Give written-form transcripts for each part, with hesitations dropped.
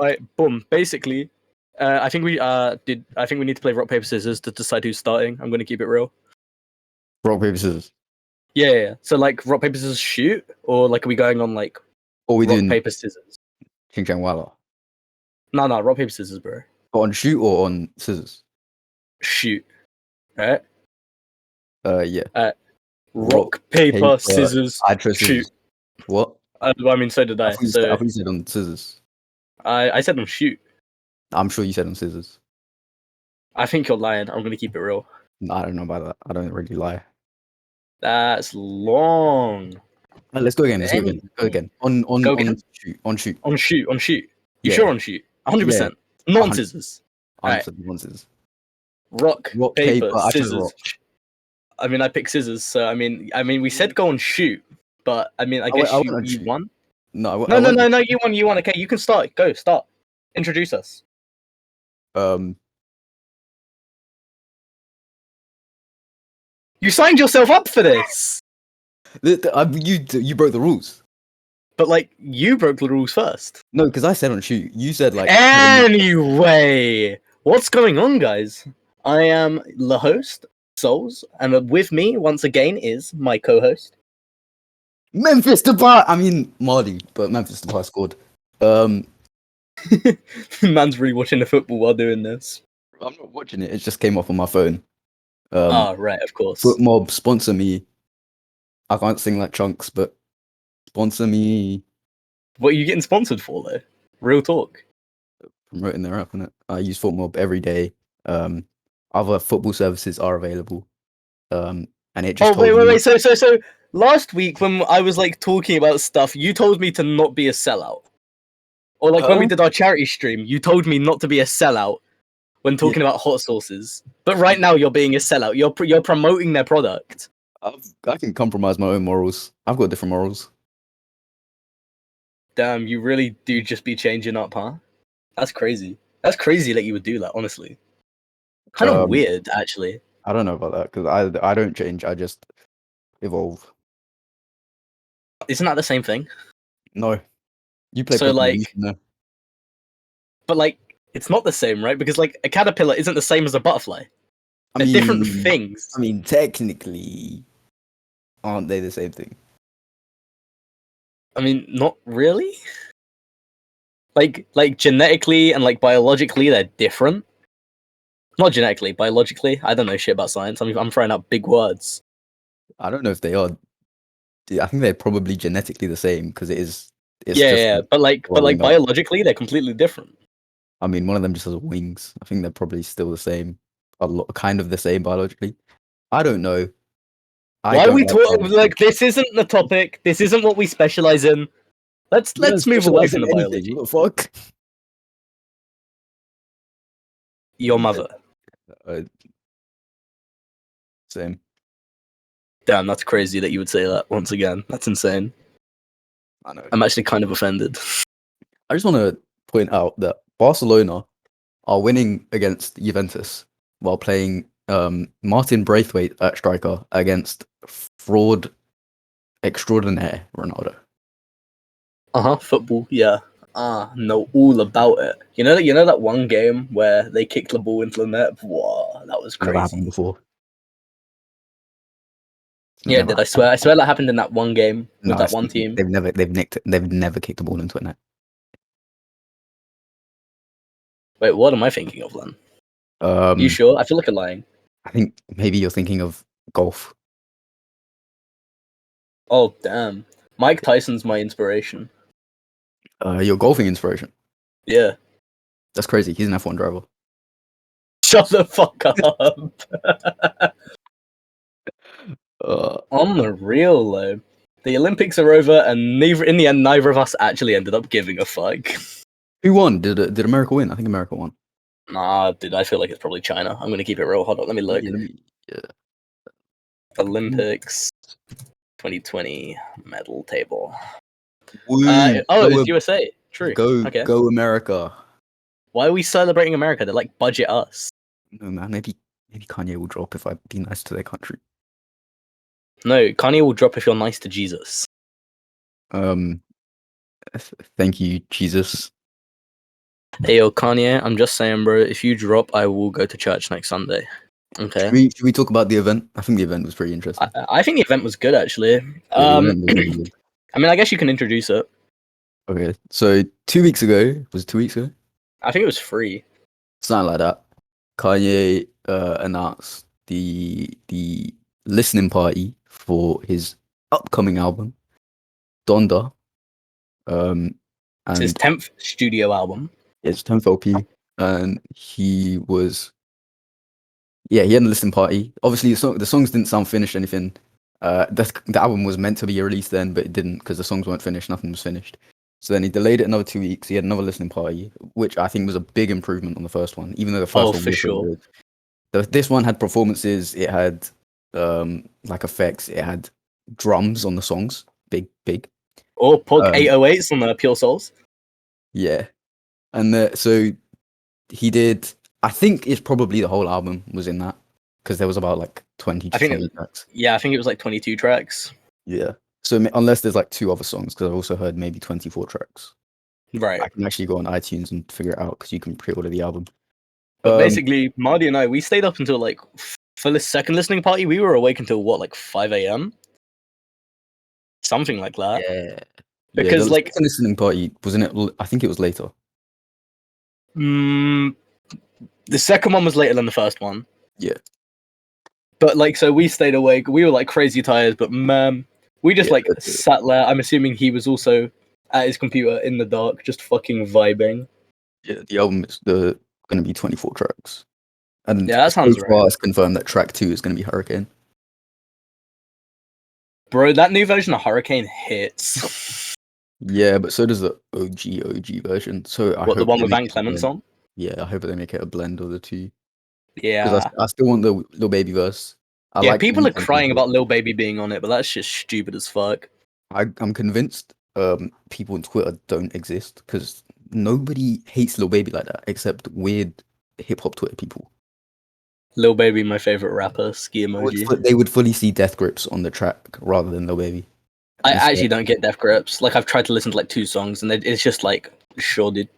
Alright, boom. Basically, I think we did. I think we need to play rock paper scissors to decide who's starting. I'm gonna keep it real. Rock, paper, scissors. Yeah. So like rock paper scissors shoot, or like are we going on like Or we rock doing paper scissors? Ching Chang Walla? No, rock paper scissors, bro. But on shoot or on scissors? Shoot. Alright. Yeah. Rock paper scissors. I chose shoot. scissors. What? I mean, so did I. I thought you said on scissors. I said on shoot. I'm sure you said on scissors. I think you're lying. I'm gonna keep it real. I don't know about that. I don't really lie. That's long. Right, let's go again. Go again. On shoot. On shoot. You Yeah. sure on shoot? 100%. Not on 100%. scissors. Alright. On scissors. Rock, paper, I chose scissors. rock. I mean, I picked scissors, so I mean, we said go on shoot, but I mean, I guess you won. No, No, you won. Okay, you can start. Go, start. Introduce us. You signed yourself up for this, you broke the rules. but like you broke the rules first. No, because I said on shoot. You said like. Anyway, what's going on, guys? I am the host, SoulZz, and with me once again is my co-host. Memphis Depay. I mean Mahdi, but Memphis Depay scored. Man's really watching the football while doing this. I'm not watching it. It just came off on my phone. Right, of course. Foot Mob, sponsor me. I can't sing like Chunks, but sponsor me. What are you getting sponsored for, though? Real talk. Promoting their app, innit? I use Foot Mob every day. Other football services are available. And it just. Oh wait. So last week when I was like talking about stuff, you told me to not be a sellout. Or like when we did our charity stream, you told me not to be a sellout when talking about hot sauces. But right now you're being a sellout. You're promoting their product. I can compromise my own morals. I've got different morals. Damn, you really do just be changing up, huh? That's crazy. That's crazy that you would do that, honestly. Kind of weird, actually. I don't know about that because I don't change. I just evolve. Isn't that the same thing? No, you play. So Pokemon, like, you know. But like, it's not the same, right? Because like a caterpillar isn't the same as a butterfly. They're different things. I mean, technically, aren't they the same thing? I mean, not really. Like genetically and like biologically, they're different. Not genetically, biologically. I don't know shit about science. I'm throwing out big words. I don't know if they are. I think they're probably genetically the same because it's yeah. But like biologically, they're completely different. I mean, one of them just has wings. I think they're probably still the same, kind of the same biologically. I don't know. Why are we talking like this? Isn't the topic. This isn't what we specialize in. Let's move away from the biology. What the fuck? Your mother. Same. Damn, that's crazy that you would say that once again. That's insane. I know. I'm actually kind of offended. I just want to point out that Barcelona are winning against Juventus while playing Martin Braithwaite at striker against fraud extraordinaire Ronaldo. Football, yeah. Know all about it. You know that one game where they kicked the ball into the net? Wow, that was crazy. Never happened before. Yeah, I swear that happened in that one game with that one team. They've never kicked the ball into a net. Wait, what am I thinking of then? You sure? I feel like I'm lying. I think maybe you're thinking of golf. Oh damn. Mike Tyson's my inspiration. Your golfing inspiration? Yeah. That's crazy. He's an F1 driver. Shut the fuck up. On the real though, the Olympics are over, and in the end, neither of us actually ended up giving a fuck. Who won? Did America win? I think America won. Nah, dude, I feel like it's probably China. I'm gonna keep it real. Hold on, let me look. Yeah. Olympics 2020 medal table. It's USA. True. Go America. Why are we celebrating America? They're like budget us. No man, maybe Kanye will drop if I be nice to their country. No, Kanye will drop if you're nice to Jesus. Thank you, Jesus. Hey yo, Kanye, I'm just saying, bro. If you drop, I will go to church next Sunday. Okay. Should we talk about the event? I think the event was pretty interesting. I think the event was good actually. Yeah, the event was really good. I mean, I guess you can introduce it. Okay, so 2 weeks ago, was it 2 weeks ago? I think it was free. Something like that. Kanye announced the listening party for his upcoming album, Donda. It's his And 10th studio album. it's 10th LP, and he had a listening party. Obviously, the songs didn't sound finished or anything. The album was meant to be released then, but it didn't because the songs weren't finished. Nothing was finished. So then he delayed it another 2 weeks. He had another listening party, which I think was a big improvement on the first one, even though the first one For was sure. really good. This one had performances. It had like effects. It had drums on the songs. Big. Or Pog 808s on the Pure Souls. Yeah, and so he did. I think it's probably the whole album was in that because there was about like 20 to 20 tracks. Yeah, I think it was like 22 tracks. Yeah. So unless there's like 2 other songs, because I've also heard maybe 24 tracks. Right. I can actually go on iTunes and figure it out because you can pre-order the album. But basically, Mahdi and I, we stayed up until like for the second listening party. We were awake until what, like 5 a.m. Something like that. Yeah. Because the like second listening party wasn't it? I think it was later. the second one was later than the first one. Yeah. But like, so we stayed awake. We were like crazy tired, but man, we just like sat there. I'm assuming he was also at his computer in the dark, just fucking vibing. Yeah, the album is going to be 24 tracks. And yeah, that sounds so right. far it's confirmed that track 2 is going to be Hurricane. Bro, that new version of Hurricane hits. Yeah, but so does the OG version. So I hope the one they with make Van it a Clemens blend. on? Yeah, I hope they make it a blend of the two. Yeah. Because I still want the Lil Baby verse. People are crying about Lil Baby being on it, but that's just stupid as fuck. I'm convinced people on Twitter don't exist because nobody hates Lil Baby like that except weird hip hop Twitter people. Lil Baby, my favorite rapper, ski emoji. They would fully see Death Grips on the track rather than Lil Baby. I actually don't get Death Grips. Like, I've tried to listen to like 2 songs, and it's just like, sure, dude.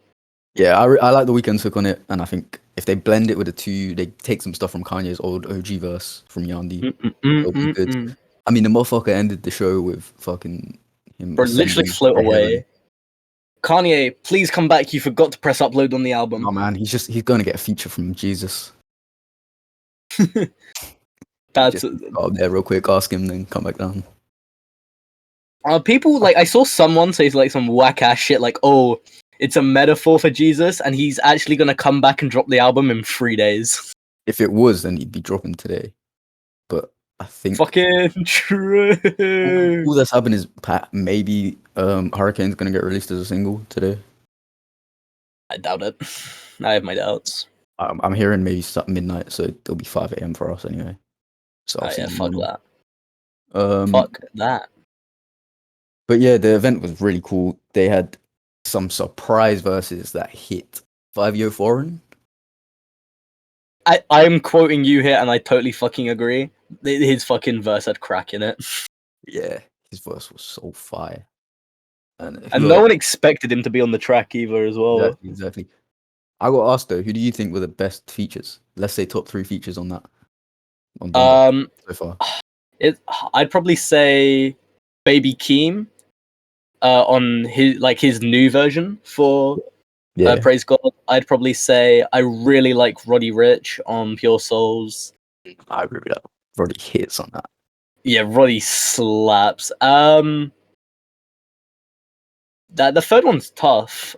Yeah, I like the Weeknd took on it, and I think if they blend it with the two, they take some stuff from Kanye's old OG verse from Yandi. It'll be good. I mean, the motherfucker ended the show with fucking him. Bro, literally float away. Kanye, please come back. You forgot to press upload on the album. Oh man, he's going to get a feature from Jesus. That's just go up there real quick, ask him, then come back down. People like I saw someone say like some whack ass shit like, oh, it's a metaphor for Jesus, and he's actually gonna come back and drop the album in 3 days. If it was, then he'd be dropping today. But I think fucking true. All that's happened is maybe Hurricane's gonna get released as a single today. I doubt it. I have my doubts. I'm hearing maybe start midnight, so it'll be 5 a.m. for us anyway. So yeah, fuck that. Fuck that. But yeah, the event was really cool. They had some surprise verses that hit 5-Yo Foreign. I'm quoting you here, and I totally fucking agree. His fucking verse had crack in it. Yeah, his verse was so fire. And no one expected him to be on the track either as well. Exactly. I got asked though, who do you think were the best features? Let's say top 3 features on that. So far. I'd probably say Baby Keem on his new version for Praise God. I'd probably say I really like Roddy Ricch on Pure Souls. I agree with that. Roddy hits on that. Yeah, Roddy slaps. The third one's tough.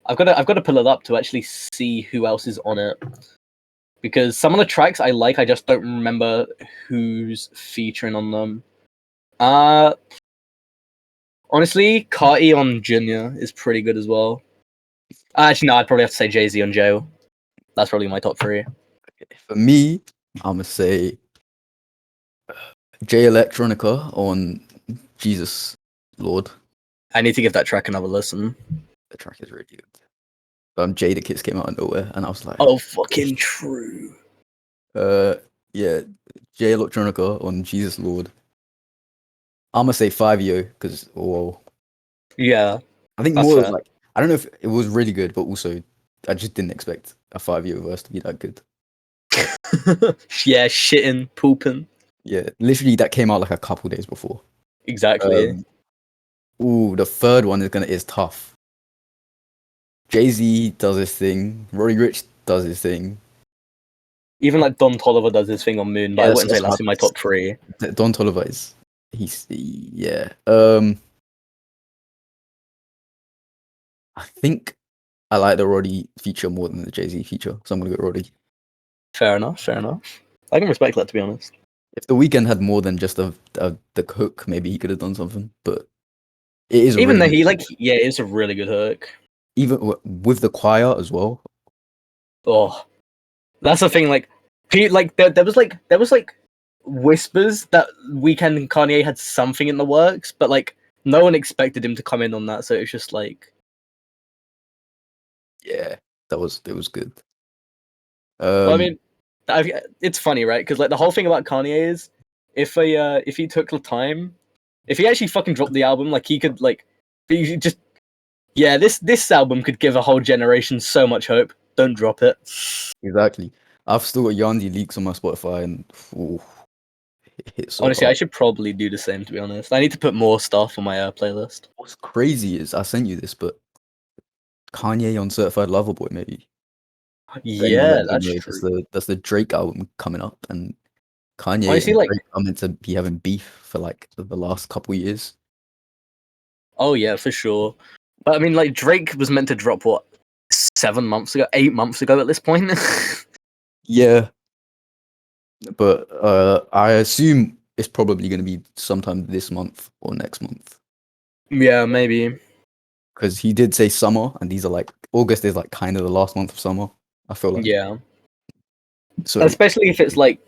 I've got to pull it up to actually see who else is on it, because some of the tracks I like, I just don't remember who's featuring on them. Honestly, Carti on Junior is pretty good as well. Actually, no, I'd probably have to say Jay-Z on Jail. That's probably my top 3. For me, I'm gonna say J Electronica on Jesus Lord. I need to give that track another listen. The track is really good. Jada Kiss came out of nowhere, and I was like, oh, fucking true. Yeah, J Electronica on Jesus Lord. I'm gonna say 5-Yo because yeah, I think more of like I don't know if it was really good, but also I just didn't expect a 5-year verse to be that good. Yeah, shitting, pooping. Yeah, literally that came out like a couple days before. Exactly. Ooh, the third one is tough. Jay-Z does his thing. Roddy Ricch does his thing. Even like Don Toliver does his thing on Moon, but I Yes, wouldn't say that's in my top three. Don Toliver is yeah. I think I like the Roddy feature more than the Jay-Z feature, so I'm gonna go Roddy. Fair enough. Fair enough. I can respect that, to be honest. If The Weeknd had more than just the hook, maybe he could have done something. But it is a Even really though good he feature. yeah, it's a really good hook. Even with the choir as well. Oh, that's the thing. Like, there was like whispers that Weeknd and Kanye had something in the works, but like no one expected him to come in on that. So it's just like, Yeah, it was good. well, I mean, it's funny, right? Because like the whole thing about Kanye is, if he took the time, if he actually fucking dropped the album, like he could like, he just yeah, this album could give a whole generation so much hope. Don't drop it. Exactly. I've still got Yandi leaks on my Spotify, and ooh, it hit so Honestly, I hard. should probably do the same. To be honest, I need to put more stuff on my playlist. What's crazy is I sent you this, but Kanye on Certified Lover Boy, maybe. For anyone Yeah, that don't that's know, true. that's the Drake album coming up, and Kanye Honestly, and like, Drake are meant to be having beef for like the last couple years. oh yeah, for sure. But I mean, like, Drake was meant to drop what 7 months ago, 8 months ago at this point. Yeah, but I assume it's probably going to be sometime this month or next month, Yeah, maybe. because he did say summer, and these are like August is like kind of the last month of summer. I feel like Yeah, so. especially if it's like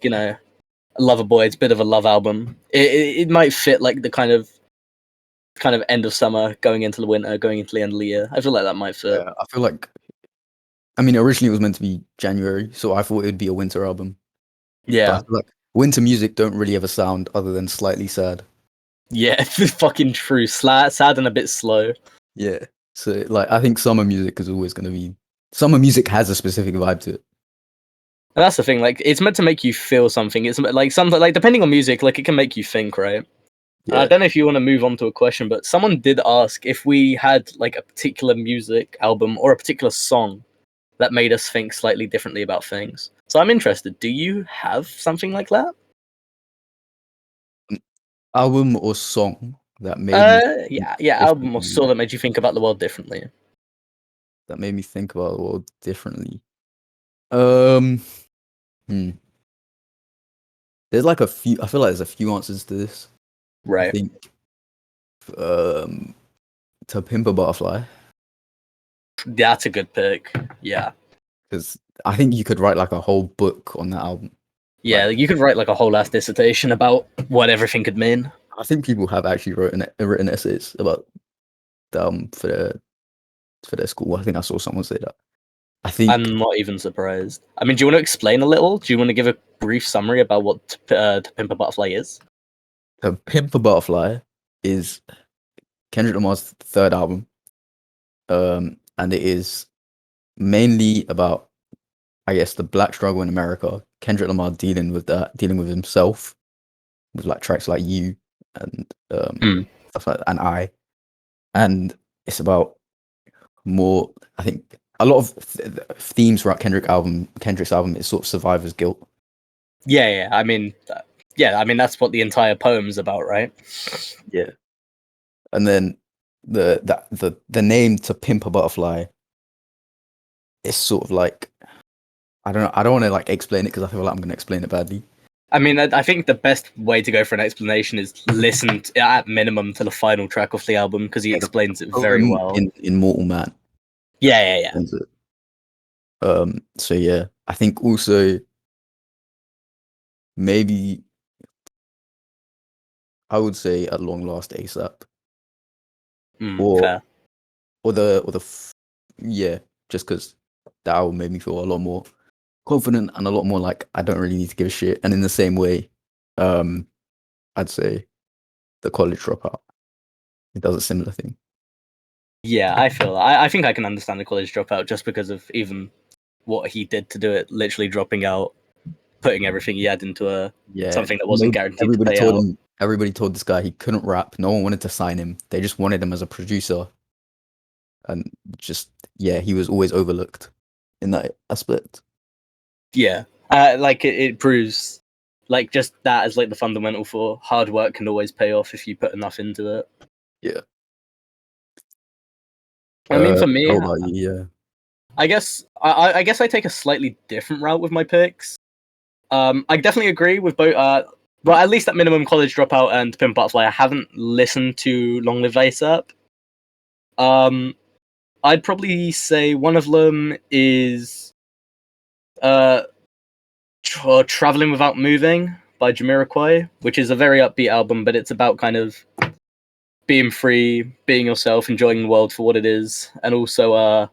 Lover Boy. It's a bit of a love album. It might fit like the kind of end of summer, going into the winter, going into the end of the year. I feel like that might fit. I feel like I mean originally it was meant to be January, so I thought it would be a winter album. But I Yeah, feel like winter music don't really ever sound other than slightly sad. yeah, it's fucking true. Sad and a bit slow. Yeah. So like I think summer music is always going to be summer music has a specific vibe to it. And that's the thing. Like, it's meant to make you feel something. It's like something like depending on music, like it can make you think, right? I Yeah. don't know if you want to move on to a question, but someone did ask if we had like a particular music album or a particular song that made us think slightly differently about things. So I'm interested. Do you have something like that? Album or song that made me think Yeah, album or differently, song that made you think about the world differently. that made me think about the world differently. Um, hmm. There's like a few. I feel like there's a few answers to this. I Right. think um, To Pimp a Butterfly, That's a good pick. Yeah. because I think you could write like a whole book on that album. Yeah, Like you could write like a whole ass dissertation about what everything could mean. I think people have actually written essays about the album for their school. I think I saw someone say that. I think I'm not even surprised. I mean, do you want to explain a little? Do you want to give a brief summary about what To Pimp a Butterfly is? To Pimp a Butterfly is Kendrick Lamar's third album, and it is mainly about, I guess, the black struggle in America. Kendrick Lamar dealing with that, dealing with himself, with like tracks like You and Hmm. stuff like and I, and it's about more. I think a lot of themes throughout Kendrick's album is sort of survivor's guilt. Yeah. I mean that's what the entire poem's about, right? Yeah, and then the name To Pimp a Butterfly is sort of like I don't know. I don't want to like explain it because I feel like I'm going to explain it badly. I mean, I think the best way to go for an explanation is listen at minimum to the final track of the album because he Yeah, explains it the very poem well. in Mortal Man. Yeah. Explains it. So yeah, I think also maybe I would say At Long Last ASAP or Fair. yeah, just because that album made me feel a lot more confident and a lot more like I don't really need to give a shit. And in the same way, um, I'd say The College Dropout. It does a similar thing. Yeah, I think I can understand the college dropout just because of even what he did to do it, literally dropping out, putting everything he had into something that wasn't guaranteed to pay out. Everybody told this guy he couldn't rap. No one wanted to sign him. They just wanted him as a producer, and just he was always overlooked in that aspect. Yeah, like it proves, like just that as like the fundamental for hard work can always pay off if you put enough into it. Yeah. I mean, for me, how about you? Yeah. I guess I guess I take a slightly different route with my picks. I definitely agree with both. But at least at minimum, College Dropout and Pimp Butterfly, I haven't listened to Long Live ASAP. I'd probably say one of them is Traveling Without Moving by Jamiroquai, which is a very upbeat album, but it's about kind of being free, being yourself, enjoying the world for what it is, and also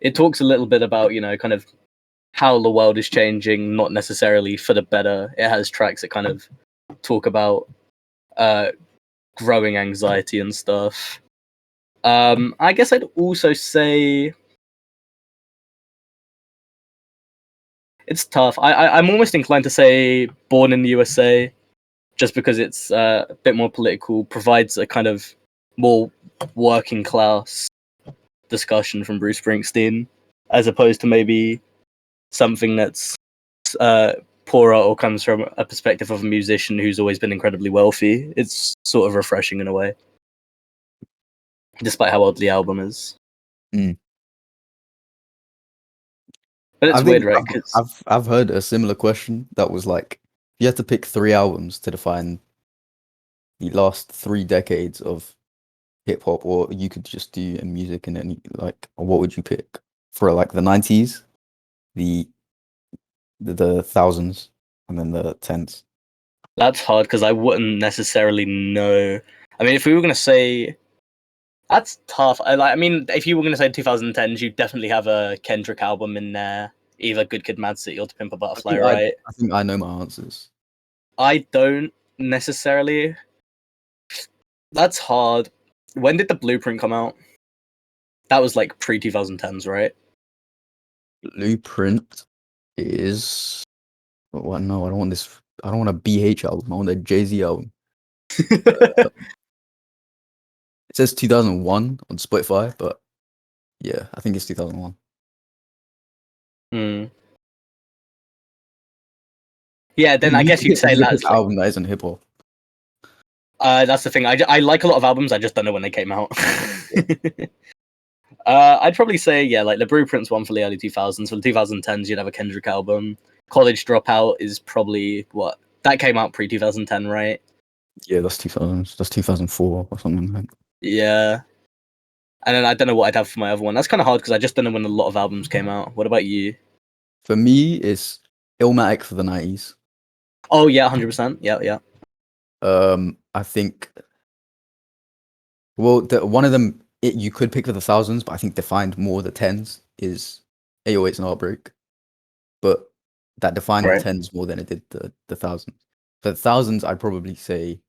it talks a little bit about kind of how the world is changing, not necessarily for the better. It has tracks that kind of talk about growing anxiety and stuff. I guess I'd also say it's tough. I'm almost inclined to say Born in the USA, just because it's a bit more political, provides a kind of more working class discussion from Bruce Springsteen, as opposed to maybe something that's poorer or comes from a perspective of a musician who's always been incredibly wealthy. It's sort of refreshing in a way, despite how old the album is. Mm. But it's weird, right? I've heard a similar question that was like, you had to pick 3 albums to define the last 3 decades of hip hop, or you could just do music and any what would you pick for like the 90s, the thousands, and then the tens? That's hard because I wouldn't necessarily know. I mean, if we were gonna say, that's tough. I mean, if you were gonna say 2010s, you'd definitely have a Kendrick album in there, either Good Kid, Mad City or To Pimp a Butterfly, right? I think I know my answers. I don't necessarily. That's hard. When did the Blueprint come out? That was like pre 2010s, right? Blueprint is. What? No, I don't want this. I don't want a BH album. I want a Jay-Z album. It says 2001 on Spotify, but yeah, I think it's 2001. Yeah, then I guess you'd say that's like, album that isn't hip hop. That's the thing. I like a lot of albums. I just don't know when they came out. I'd probably say like the Blueprint's one for the early 2000s. For the 2010s, you'd have a Kendrick album. College Dropout is probably what that came out pre 2010, right? Yeah, that's 2000s. That's 2004 or something like that. Yeah. And then I don't know what I'd have for my other one. That's kind of hard because I just don't know when a lot of albums came out. What about you? For me, it's Illmatic for the 90s. Oh yeah, 100%. Yeah. I think. Well, one of them you could pick for the thousands, but I think defined more the tens is 808s and Heartbreak. But that defined the tens more than it did the thousands. For the thousands, I'd probably say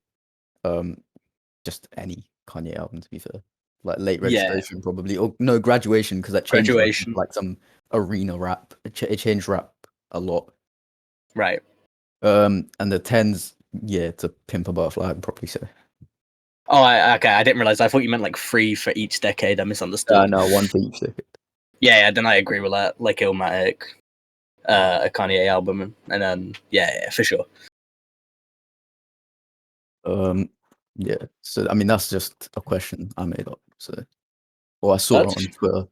just any Kanye album, to be fair. Like Late Registration, probably. Or no, Graduation, because that changed like some arena rap. It changed rap a lot. Right. And the tens, to Pimp a Butterfly, I'd probably say. Oh, okay. I didn't realize. I thought you meant like 3 for each decade. I misunderstood. No, 1 for each decade. Yeah, then I agree with that. Like Illmatic, a Kanye album, and then yeah, for sure. Yeah. So I mean, that's just a question I made up. So, I saw it on Twitter.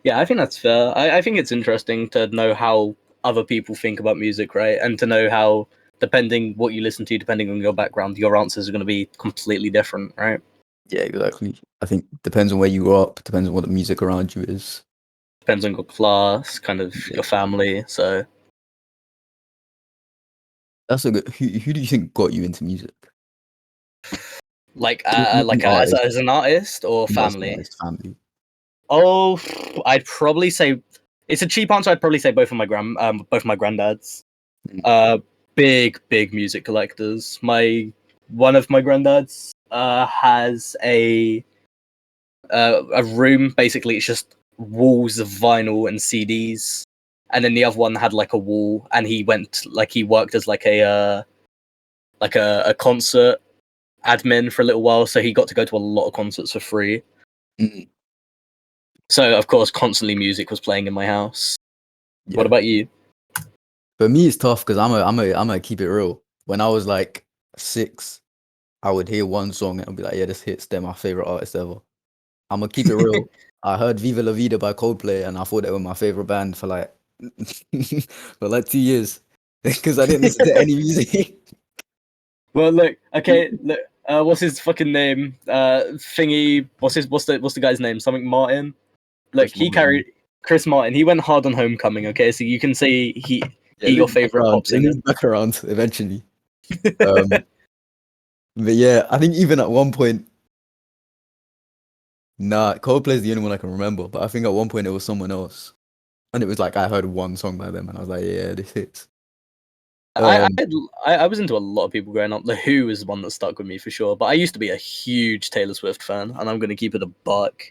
Yeah, I think that's fair. I think it's interesting to know how other people think about music, right? And to know how, depending what you listen to, depending on your background, your answers are going to be completely different, right? Yeah, exactly. I think depends on where you grew up, depends on what the music around you is. Depends on your class, kind of your family. So that's a good. Who do you think got you into music? Like as an artist or family? Family. Oh, I'd probably say it's a cheap answer. I'd probably say both of my granddads. Big music collectors. One of my granddads has a a room. Basically, it's just walls of vinyl and CDs, and then the other one had like a wall, and he worked as like a concert admin for a little while, so he got to go to a lot of concerts for free. Mm. So of course, constantly music was playing in my house. Yeah. What about you? For me, it's tough because I'm gonna keep it real. When I was like 6, I would hear one song and I'd be like, yeah, this hits. They're my favorite artist ever. I'm gonna keep it real. I heard Viva La Vida by Coldplay and I thought they were my favorite band for like for like 2 years because I didn't listen to any music. Well, look, okay, look. What's his fucking name? Thingy. What's the guy's name? Something Martin. Look, Chris Martin. Chris Martin. He went hard on Homecoming. Okay, so you can say he your favorite pop singer. It back around eventually. But yeah, I think even at one point, Coldplay is the only one I can remember. But I think at one point it was someone else, and it was like I heard one song by them, and I was like, yeah, this hits. I was into a lot of people growing up. The Who is one that stuck with me for sure. But I used to be a huge Taylor Swift fan, and I'm gonna keep it a buck.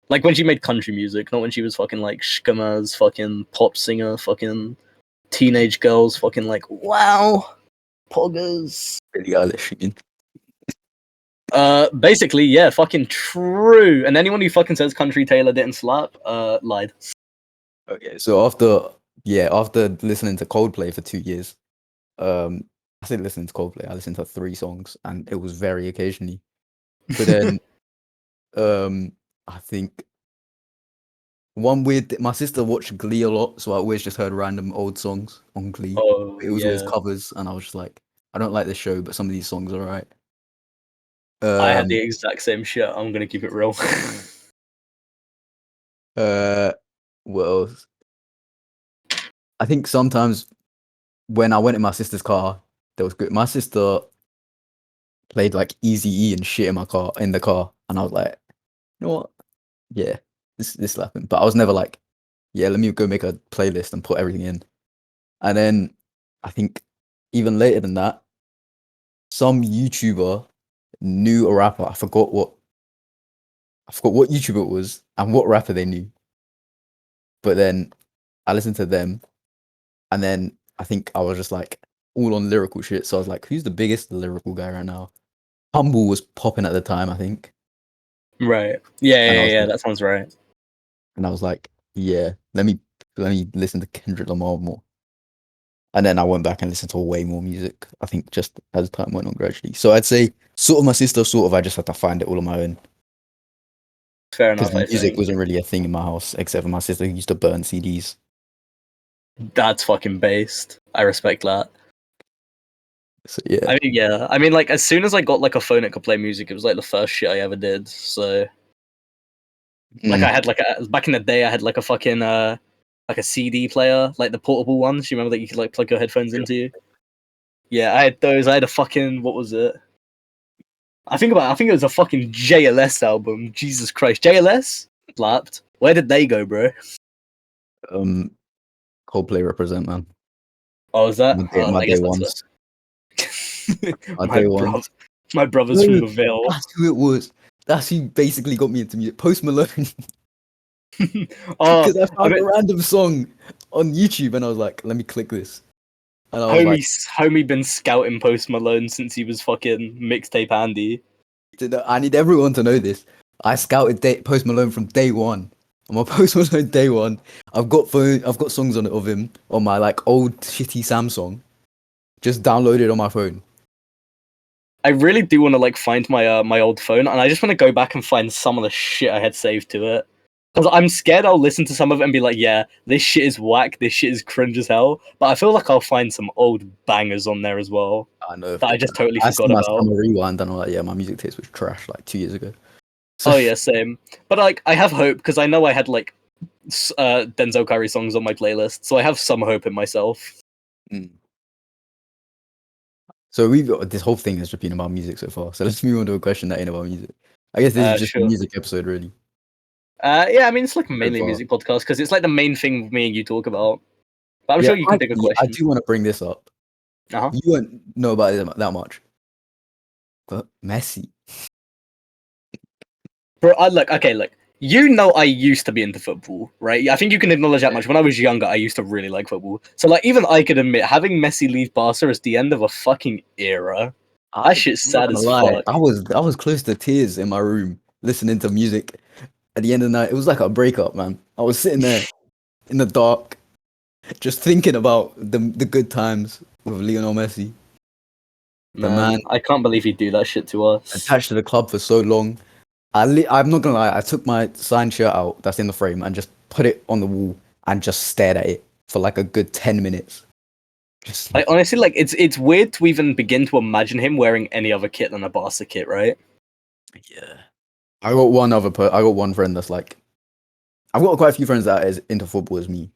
Like when she made country music, not when she was fucking like Shkama's fucking pop singer, fucking teenage girls, fucking like wow, poggers. Billie Eilish, you mean? Basically, yeah, fucking true. And anyone who fucking says country Taylor didn't slap, lied. Okay, so after listening to Coldplay for 2 years, I said listening to Coldplay, I listened to 3 songs, and it was very occasionally. But then, I think my sister watched Glee a lot, so I always just heard random old songs on Glee. Oh, It was always yeah. covers, and I was just like, I don't like this show, but some of these songs are alright. I had the exact same shit. I'm gonna keep it real. What else? I think sometimes when I went in my sister's car, there was good. My sister played like Eazy-E and shit in the car, and I was like, you know what? Yeah, this happened. But I was never like, yeah, let me go make a playlist and put everything in. And then I think even later than that, some YouTuber knew a rapper. I forgot what YouTuber it was and what rapper they knew. But then I listened to them, and then I think I was just like all on lyrical shit. So I was like, who's the biggest lyrical guy right now? Humble was popping at the time, I think. Right. Yeah, like, that sounds right. And I was like, yeah, let me listen to Kendrick Lamar more. And then I went back and listened to way more music, I think, just as time went on gradually. So I'd say sort of my sister, sort of I just had to find it all on my own. Fair Because enough, I music think. wasn't really a thing in my house, except for my sister who used to burn CDs. That's fucking based. I respect that. So yeah. I mean, yeah. I mean, like, as soon as I got, like, a phone that could play music, it was, like, the first shit I ever did, so... Like, I had, like, back in the day, I had, like, a fucking, like, a CD player, like, the portable ones. You remember that you could, like, plug your headphones into? Yeah, I had those. I had a fucking... What was it? I think it was a fucking JLS album. Jesus Christ. JLS? Slapped. Where did they go, bro? Coldplay represent, man. Oh, was that? My I day guess that's ones. My brother's from the Ville. That's who it was. That's who basically got me into music. Post Malone. Oh, Because I found a random song on YouTube and I was like, let me click this. And I was homie been scouting Post Malone since he was fucking mixtape Andy. I need everyone to know this. I scouted Post Malone from day one. I'm a Post Malone day one. I've got songs on it of him on my like old shitty Samsung. Just downloaded on my phone. I really do want to like find my my old phone, and I just want to go back and find some of the shit I had saved to it. Because I'm scared I'll listen to some of it and be like, yeah, this shit is whack, this shit is cringe as hell. But I feel like I'll find some old bangers on there as well. I know. That I just totally forgot about. I'm a rewind and I'm like, yeah, my music taste was trash like 2 years ago. So... Oh yeah, same. But like, I have hope because I know I had like Denzel Curry songs on my playlist, so I have some hope in myself. Mm. So we've got this whole thing has just been about music so far. So let's move on to a question that ain't about music. I guess this is just a music episode, really. Yeah, I mean it's like mainly a music podcast because it's like the main thing me and you talk about. But I'm sure you can pick a question. I do want to bring this up. You won't know about it that much, but Messi. Bro, look. You know I used to be into football, right? I think you can acknowledge that much. When I was younger, I used to really like football. So, like, even I could admit, having Messi leave Barca is the end of a fucking era. That shit's I'm not sad gonna as lie. fuck. I was close to tears in my room listening to music at the end of the night. It was like a breakup, man. I was sitting there in the dark, just thinking about the good times with Lionel Messi, the man Man, I can't believe he'd do that shit to us. attached to the club for so long. I'm not gonna lie. I took my signed shirt out that's in the frame and just put it on the wall and just stared at it for like a good 10 minutes. Just Like, honestly, like, it's weird to even begin to imagine him wearing any other kit than a Barca kit, right? yeah. I got I got one friend that's like, I've got quite a few friends that are as into football as me,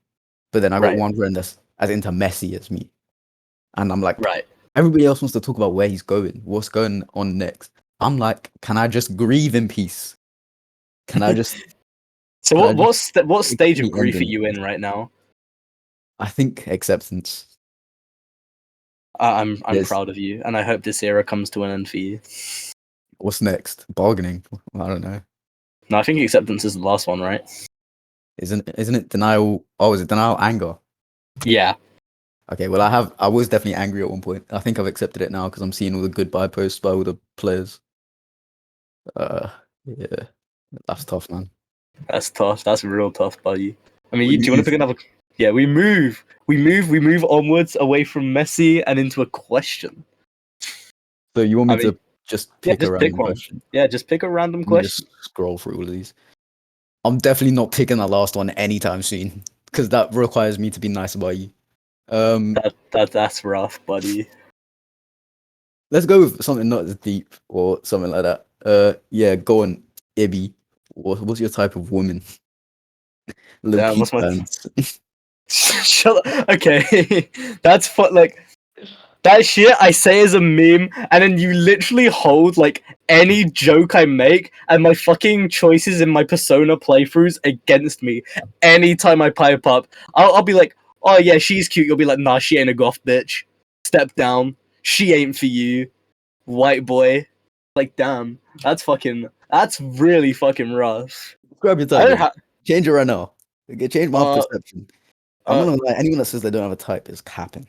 but then I got Right. one friend that's as into Messi as me, and I'm like, Right. everybody else wants to talk about where he's going, what's going on next. I'm like, can I just grieve in peace? Can I just? So, Can I what stage of the grief are ending? you in right now? I think acceptance. I'm Yes. proud of you, and I hope this era comes to an end for you. What's next? Bargaining? I don't know. No, I think acceptance is the last one, right? Isn't it denial? Oh, is it denial? Anger. Yeah. Okay, well, I was definitely angry at one point. I think I've accepted it now because I'm seeing all the goodbye posts by all the players. Yeah, that's tough, man. That's tough. That's real tough, buddy. I mean, We do you want to move. pick another? Yeah, we move. We move onwards away from Messi and into a question. So you want I me mean, to just yeah, pick a just pick random one. question? Yeah, just pick a random Let me just question. scroll through all of these. I'm definitely not picking that last one anytime soon because that requires me to be nice about you. That's rough, buddy. Let's go with something not as deep or something like that. Yeah, go on, Ibby. What's your type of woman? Little Damn, Peach what's my? pants. Shut up. Okay, that's like that shit I say as a meme, and then you literally hold like any joke I make and my fucking choices in my Persona playthroughs against me. Anytime I pipe up, I'll be like, "Oh yeah, she's cute." You'll be like, "Nah, she ain't a goth bitch. Step down. She ain't for you, white boy." Like, damn, that's really fucking rough. Grab your I type don't then. have. Change it right now. Okay, change my Uh, perception. I'm uh, not gonna lie, anyone that says they don't have a type is capping.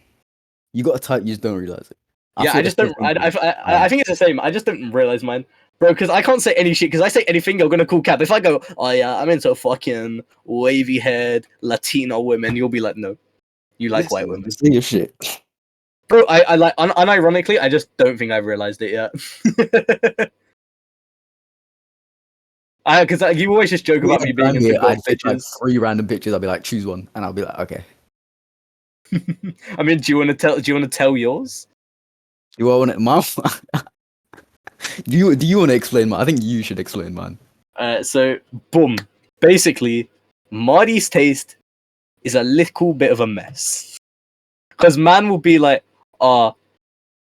You got a type, you just don't realize it. I Yeah, feel I the just don't. same thing. I think it's the same. I just don't realize mine, bro. Because I can't say any shit. Because I say anything, you're gonna call cap. If I go, oh yeah, I'm into fucking wavy haired Latino women, you'll be like, no, you like white Listen, women, just say your shit. bro. I like unironically, I just don't think I've realized it yet. I because you always just joke We about had me being time into here, goth I'd pick like bitches. 3 random pictures. I'll be like, choose one, and I'll be like, okay. I mean, do you want to tell? Do you want to tell yours? Do I want it, mom? Do you want to explain mine? I think you should explain mine. So boom. Basically, Marty's taste is a little bit of a mess. Because man will be like,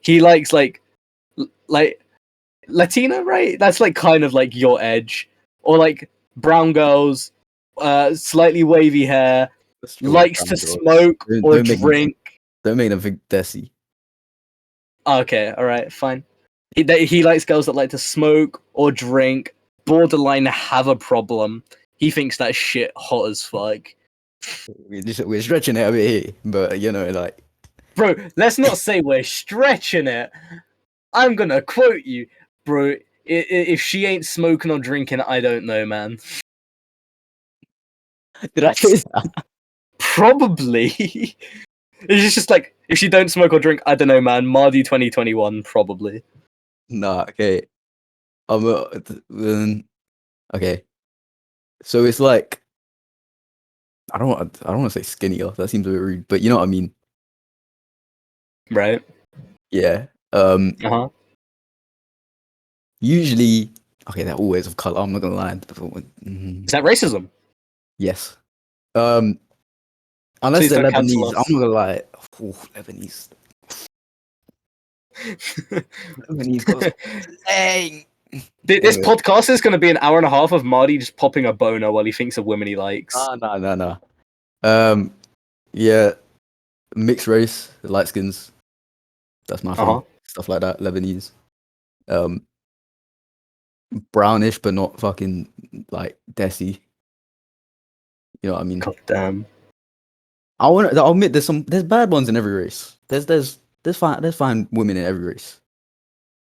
he likes like Latina, right? That's like kind of like your edge, or like brown girls, slightly wavy hair, Let's draw likes brown to girls. smoke or drink. Don't make them think Desi. Okay, all right, fine. He likes girls that like to smoke or drink, borderline have a problem. He thinks that shit hot as fuck. We're stretching it a bit here, but you know, like Bro, let's not say we're stretching it. I'm gonna quote you, bro. If she ain't smoking or drinking, I don't know, man. did I say that? Probably. It's just like if she don't smoke or drink, I don't know, man. Mahdi 2021, probably. Nah, okay. Okay. So it's like I don't want to say skinnier. That seems a bit rude, but you know what I mean. Right. Yeah. Uh-huh. Usually, okay, they're always of color. I'm not gonna lie. Mhm. Is that racism? Yes. Um, unless Please they're don't cancel Lebanese, I'm us. not gonna lie. Ooh, Lebanese. Lebanese goes dang. This Anyway, podcast is going to be an hour and a half of Marty just popping a boner while he thinks of women he likes. nah. Yeah, mixed race, light skins. That's my Uh huh. thing. Stuff like that. Lebanese. Um, brownish, but not fucking like desi. You know what I mean? God damn. I'll admit there's bad ones in every race. There's fine women in every race.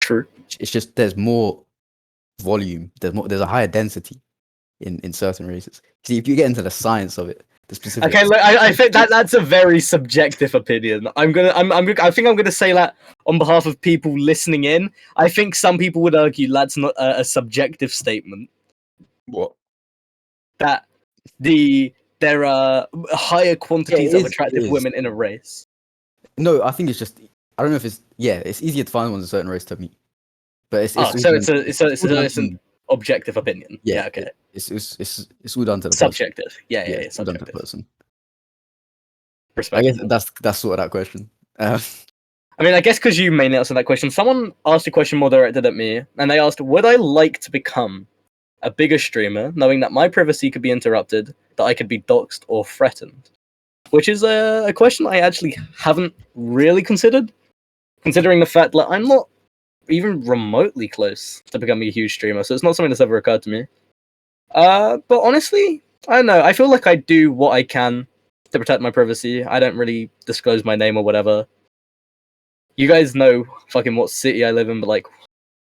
True. It's just there's more volume. There's a higher density in certain races. See, if you get into the science of it, the specifics. Okay, look, I think that's a very subjective opinion. I think I'm gonna say that on behalf of people listening in. I think some people would argue that's not a subjective statement. What? That there are higher quantities of attractive it is. women in a race. No, I think it's just I don't know if it's easier to find ones in certain race to me. But it's it's an objective opinion. Yeah, okay. It's all down to the subjective. Person. Yeah, it's all down to subjective. the person. I guess that's sort of that question. I mean, I guess because you mainly answered that question, someone asked a question more directed at me, and they asked, would I like to become a bigger streamer, knowing that my privacy could be interrupted, that I could be doxxed or threatened? Which is a question I actually haven't really considered, considering the fact that I'm not even remotely close to becoming a huge streamer, so it's not something that's ever occurred to me. But honestly, I don't know. I feel like I do what I can to protect my privacy. I don't really disclose my name or whatever. You guys know fucking what city I live in, but like,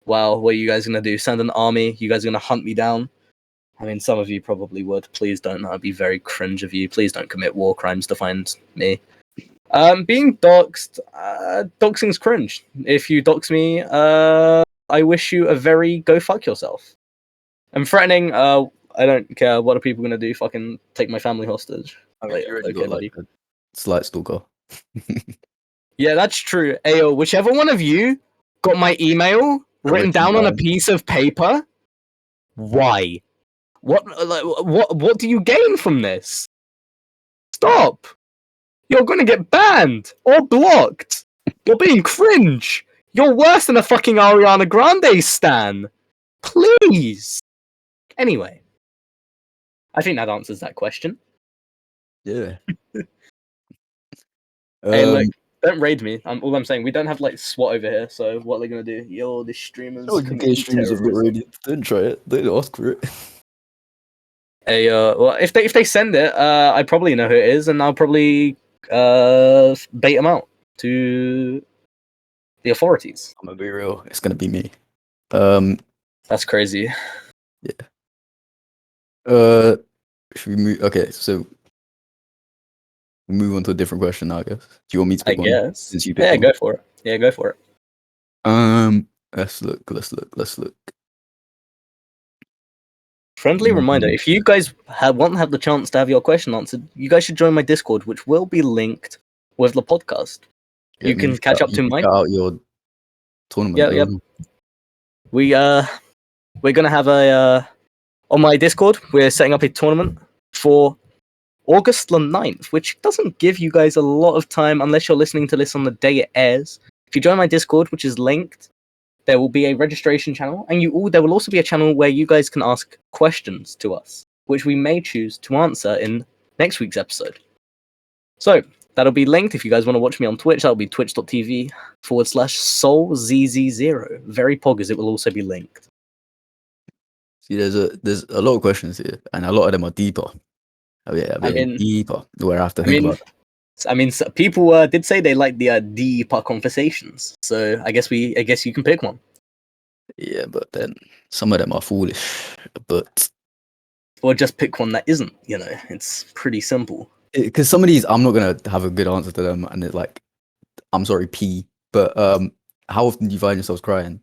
wow, what are you guys gonna do? Send an army? You guys are gonna hunt me down? I mean, some of you probably would. Please don't. That'd be very cringe of you. Please don't commit war crimes to find me. Being doxxed, doxing's cringe. If you dox me, I wish you a very go fuck yourself. And threatening, I don't care. What are people gonna do? Fucking take my family hostage? I mean, you already got like a slight stalker. Yeah, that's true. Ayo, whichever one of you got my email written down on a piece of paper, why? What do you gain from this? Stop! You're gonna get banned or blocked. You're being cringe. You're worse than a fucking Ariana Grande stan. Please. Anyway, I think that answers that question. Yeah. Hey, look, don't raid me. All I'm saying, we don't have like SWAT over here, so what are they gonna do? Yo, the streamers. Streamers have got raided. Don't try it. Don't ask for it. Hey, well, if they send it, I probably know who it is, and I'll probably bait them out to the authorities. I'm gonna be real. It's gonna be me. That's crazy. Yeah. Should we move? Okay, so we move on to a different question now, I guess. Do you want me to pick one? I guess. Since you picked one? Go for it. Yeah, go for it. Let's look. Friendly reminder, if you guys want to have the chance to have your question answered, you guys should join my Discord, which will be linked with the podcast. You can catch up to mine. Out your tournament. Yeah. We're gonna have on my Discord, we're setting up a tournament for August the 9th, which doesn't give you guys a lot of time unless you're listening to this on the day it airs. If you join my Discord, which is linked, there will be a registration channel, and there will also be a channel where you guys can ask questions to us, which we may choose to answer in next week's episode. So, that'll be linked. If you guys want to watch me on Twitch, that'll be twitch.tv/SoulZz0. Very poggers, it will also be linked. See, there's a lot of questions here, and a lot of them are deeper. Deeper. Where I have to think about. I mean, people did say they like the deeper conversations, so I guess you can pick one. Yeah, but then some of them are foolish. Or just pick one that isn't. You know, it's pretty simple. Because some of these, I'm not gonna have a good answer to them, and it's like, I'm sorry, P. But how often do you find yourselves crying?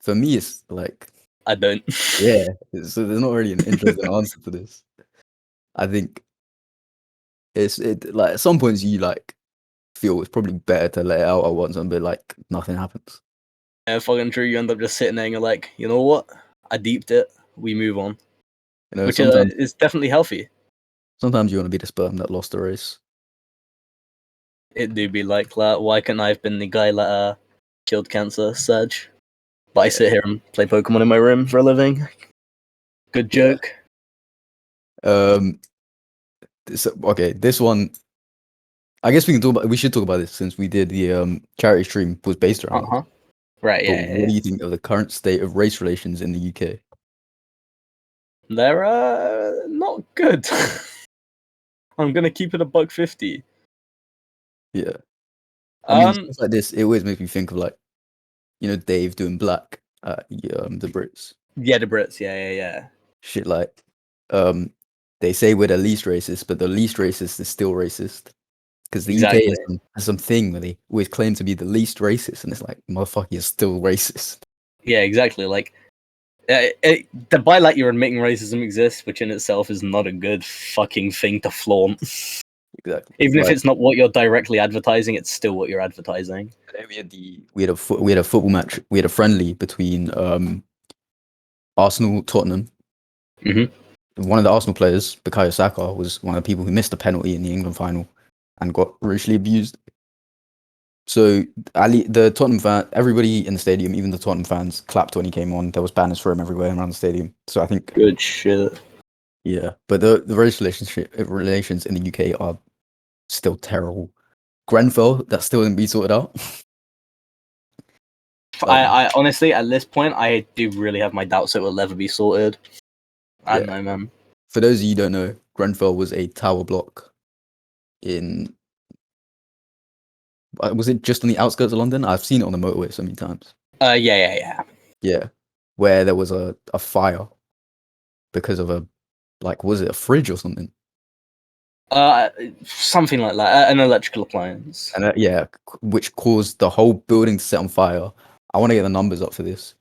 For me, it's like I don't. Yeah, so there's not really an interesting answer to this. I think it like at some points you like feel it's probably better to let it out at once and be like nothing happens. Yeah, fucking true. You end up just sitting there and you're like, you know what? I deeped it. We move on. You know, which is definitely healthy. Sometimes you want to be the sperm that lost the race. It do be like that. Why can't I have been the guy that killed cancer, Serge? But I sit here and play Pokemon in my room for a living. Good joke. This one, I guess we should talk about this since we did the charity stream was based around. Right. What do you think of the current state of race relations in the UK? They're not good. I'm gonna keep it a $1.50. Yeah. I mean, Um, stuff like this, it always makes me think of like, Dave doing Black at the Brits. yeah, the Brits, yeah. Shit like, they say we're the least racist, but the least racist is still racist. Because the UK Exactly. has some thing where they always claim to be the least racist, and it's like, motherfucker, you're still racist. Yeah, exactly. Like, by like you're admitting racism exists, which in itself is not a good fucking thing to flaunt. Exactly. Even if Like, it's not what you're directly advertising, it's still what you're advertising. we had a football match. We had a friendly between Arsenal Tottenham. Mhm. One of the Arsenal players, Bukayo Saka, was one of the people who missed a penalty in the England final and got racially abused. So the Tottenham fan, everybody in the stadium, even the Tottenham fans, clapped when he came on. There was banners for him everywhere around the stadium. So I think Good shit. yeah, but the race relations in the UK are still terrible. Grenfell, that's still didn't be sorted out. I honestly, at this point, I do really have my doubts it will ever be sorted. I don't know, man. For those of you who don't know, Grenfell was a tower block in. Was it just on the outskirts of London? I've seen it on the motorway so many times. Yeah. Yeah, where there was a fire because of was it a fridge or something? Something like that. An electrical appliance. And which caused the whole building to set on fire. I want to get the numbers up for this,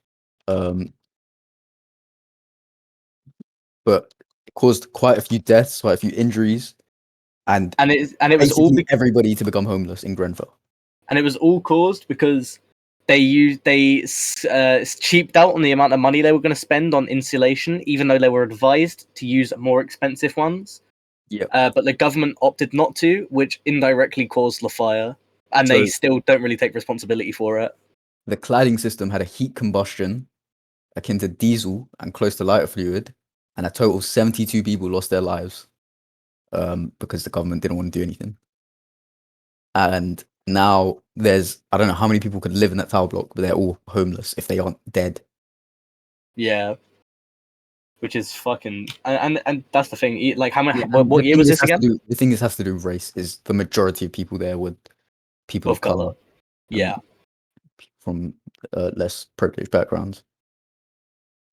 but it caused quite a few deaths, quite a few injuries, and it was all everybody to become homeless in Grenfell. And it was all caused because they cheaped out on the amount of money they were going to spend on insulation, even though they were advised to use more expensive ones. Yeah. But the government opted not to, which indirectly caused the fire, and they still don't really take responsibility for it. The cladding system had a heat combustion akin to diesel and close to lighter fluid, and a total of 72 people lost their lives because the government didn't want to do anything. And now I don't know how many people could live in that tower block, but they're all homeless if they aren't dead. Yeah. Which is fucking and that's the thing. Like, how many? What year was this again? The thing this has to do with race is the majority of people there were people of color. Yeah, from less privileged backgrounds.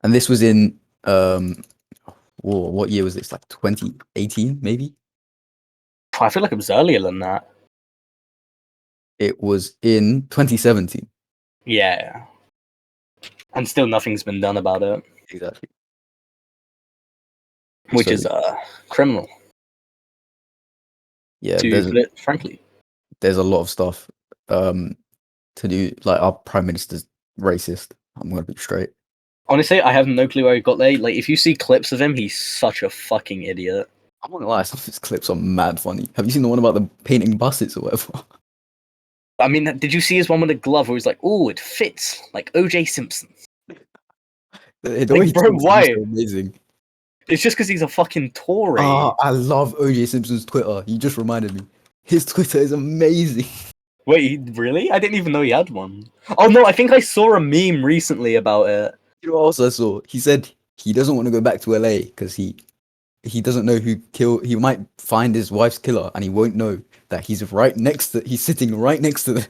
And this was in what year was this? Like 2018, maybe. I feel like it was earlier than that. It was in 2017. Yeah, and still nothing's been done about it. Exactly. Which is criminal. Yeah, frankly, there's a lot of stuff to do. Like, our prime minister's racist. I'm gonna be straight. Honestly, I have no clue where he got there. Like, if you see clips of him, he's such a fucking idiot. I'm not gonna lie, some of his clips are mad funny. Have you seen the one about the painting buses or whatever? I mean, did you see his one with a glove where he's like, "Oh, it fits like O.J. Simpson." Like, bro, why? So amazing. It's just because he's a fucking Tory. I love O.J. Simpson's Twitter. You just reminded me. His Twitter is amazing. Wait, really? I didn't even know he had one. Oh no, I think I saw a meme recently about it. You know what else I saw? He said he doesn't want to go back to LA because he doesn't know who killed. He might find his wife's killer and he won't know that he's sitting right next to them.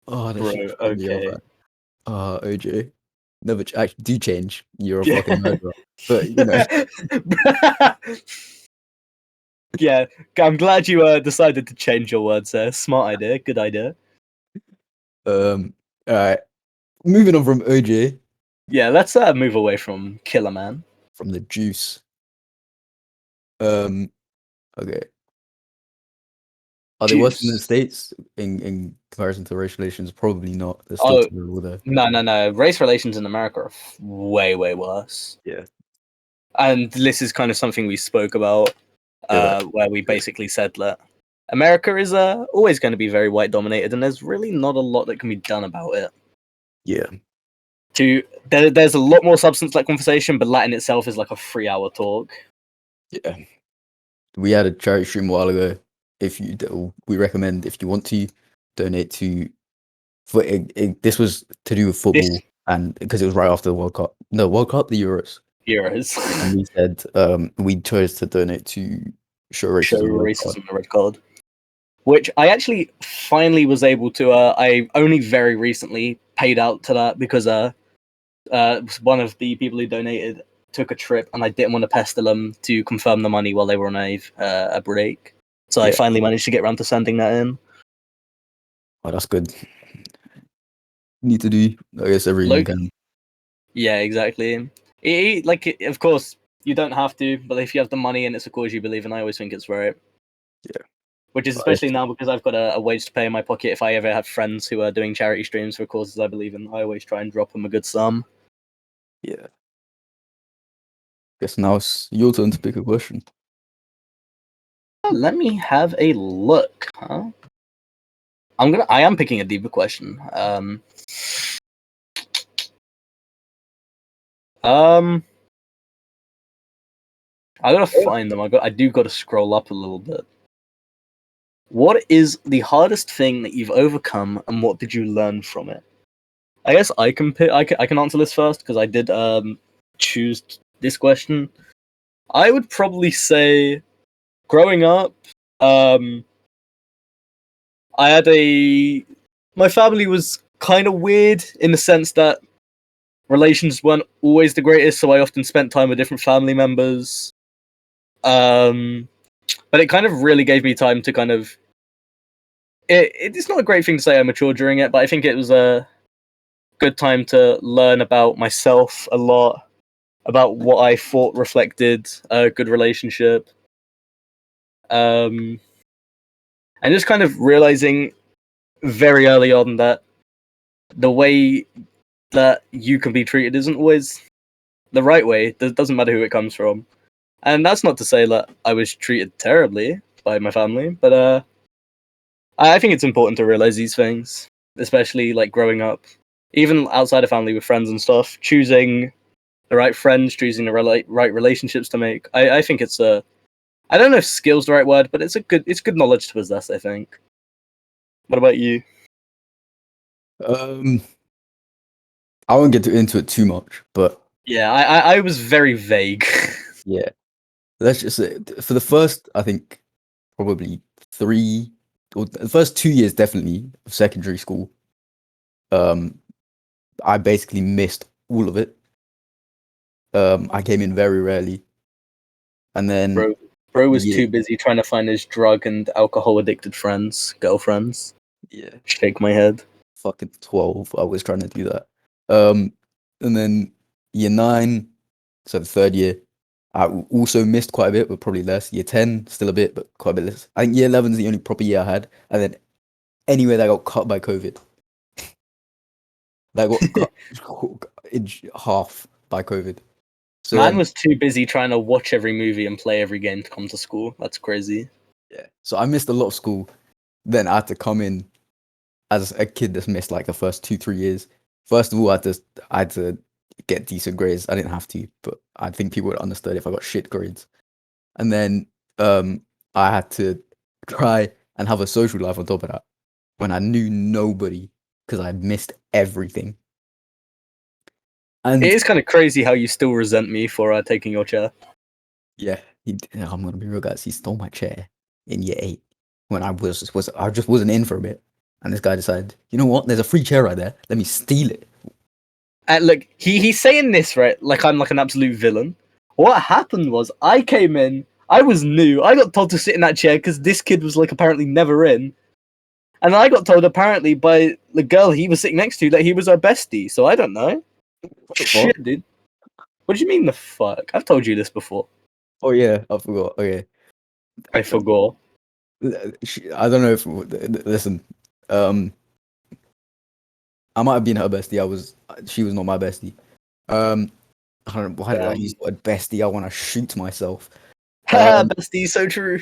Oh, that shit. Okay. OJ. Never actually do change. You're a fucking murderer. But you know. Yeah, I'm glad you decided to change your words there. Smart idea. Good idea. All right. Moving on from OJ. Yeah, let's move away from Killer Man. From the juice. Okay. Are they worse in the States in comparison to race relations? Probably not. There's still terrible there. No. Race relations in America are way worse. Yeah. And this is kind of something we spoke about, where we basically said that America is always going to be very white dominated, and there's really not a lot that can be done about it. Yeah. There's a lot more substance to that conversation, but Latin itself is like a 3-hour talk. Yeah. We had a charity stream a while ago. We recommend if you want to donate to. This was to do with football, and because it was right after the World Cup, No, World Cup, the Euros. Euros. And we said we chose to donate to Show Show Racism Red Card. racism the red card. Which I actually finally was able to. I only very recently paid out to that because one of the people who donated took a trip, and I didn't want to pester them to confirm the money while they were on a break. So I Yeah. finally managed to get around to sending that in. Oh, that's good. Need to do, I guess, everything you can. Yeah, exactly. Of course, you don't have to, but if you have the money and it's a cause you believe in, I always think it's right. Yeah. Which is But especially now because I've got a wage to pay in my pocket. If I ever have friends who are doing charity streams for causes I believe in, I always try and drop them a good sum. yeah. Guess now it's your turn to pick a question. Let me have a look, huh? I am picking a deeper question. I gotta find them. I do gotta scroll up a little bit. What is the hardest thing that you've overcome, and what did you learn from it? I guess I can pick. I can answer this first because I did choose this question. I would probably say, growing up, I had my family was kind of weird in the sense that relations weren't always the greatest, so I often spent time with different family members. But it kind of really gave me time to kind of. It's not a great thing to say I matured during it, but I think it was a good time to learn about myself a lot, about what I thought reflected a good relationship. And just kind of realizing very early on that the way that you can be treated isn't always the right way. It doesn't matter who it comes from. And that's not to say that I was treated terribly by my family, but I think it's important to realize these things, especially like growing up, even outside of family with friends and stuff, choosing the right friends, choosing the right relationships to make. I think it's a I don't know if skill's the right word, but it's good knowledge to possess, I think. What about you? I won't get into it too much, but Yeah, I was very vague. yeah, let's just say for the first, I think probably 3 or the first 2 years definitely of secondary school, I basically missed all of it. I came in very rarely, and then Bro was yeah, too busy trying to find his drug and alcohol addicted girlfriends. yeah, Shake my head. fucking 12. I was trying to do that. Um, and then year 9, so the third year, I also missed quite a bit, but probably less. Year 10, still a bit, but quite a bit less. I think year 11 is the only proper year I had, and then anyway, that got cut by COVID. That got cut in half by COVID. So Man then, was too busy trying to watch every movie and play every game to come to school. That's crazy. yeah, so I missed a lot of school. Then I had to come in as a kid that's missed like the first 2-3 years. First of all, I had to get decent grades. I didn't have to, but I think people would understand if I got shit grades. And then I had to try and have a social life on top of that when I knew nobody because I missed everything. It And is kind of crazy how you still resent me for taking your chair. yeah, I'm gonna be real, guys. He stole my chair in year 8 when I just wasn't in for a bit, and this guy decided, you know what? There's a free chair right there. Let me steal it. Look, he's saying this right, like I'm like an absolute villain. What happened was I came in, I was new, I got told to sit in that chair because this kid was like apparently never in, and I got told apparently by the girl he was sitting next to that he was her bestie. So I don't know. What the fuck? Shit, dude. What do you mean the fuck? I've told you this before. Oh yeah, I forgot. Okay, I forgot. I don't know if listen. Um, I might have been her bestie. She was not my bestie. I don't know why did I use the word bestie? I want to shoot myself. Haha, bestie, so true.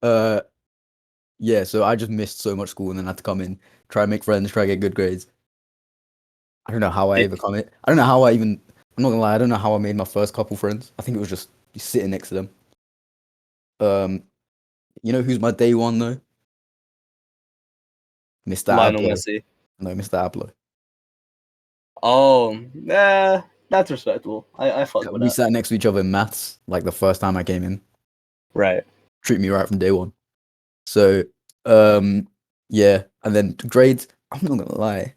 Uh, yeah. So I just missed so much school and then had to come in, try and make friends, try and get good grades. I don't know how I overcome it. I don't know how I even. I'm not gonna lie. I don't know how I made my first couple friends. I think it was just sitting next to them. You know who's my day one though? Mr. Lionel Ablo. Messi. No, Mr. Ablo. Oh, that's respectable. I fuck with We that. sat next to each other in maths, like the first time I came in. Right. Treat me right from day one. So, yeah. And then grades, I'm not gonna lie.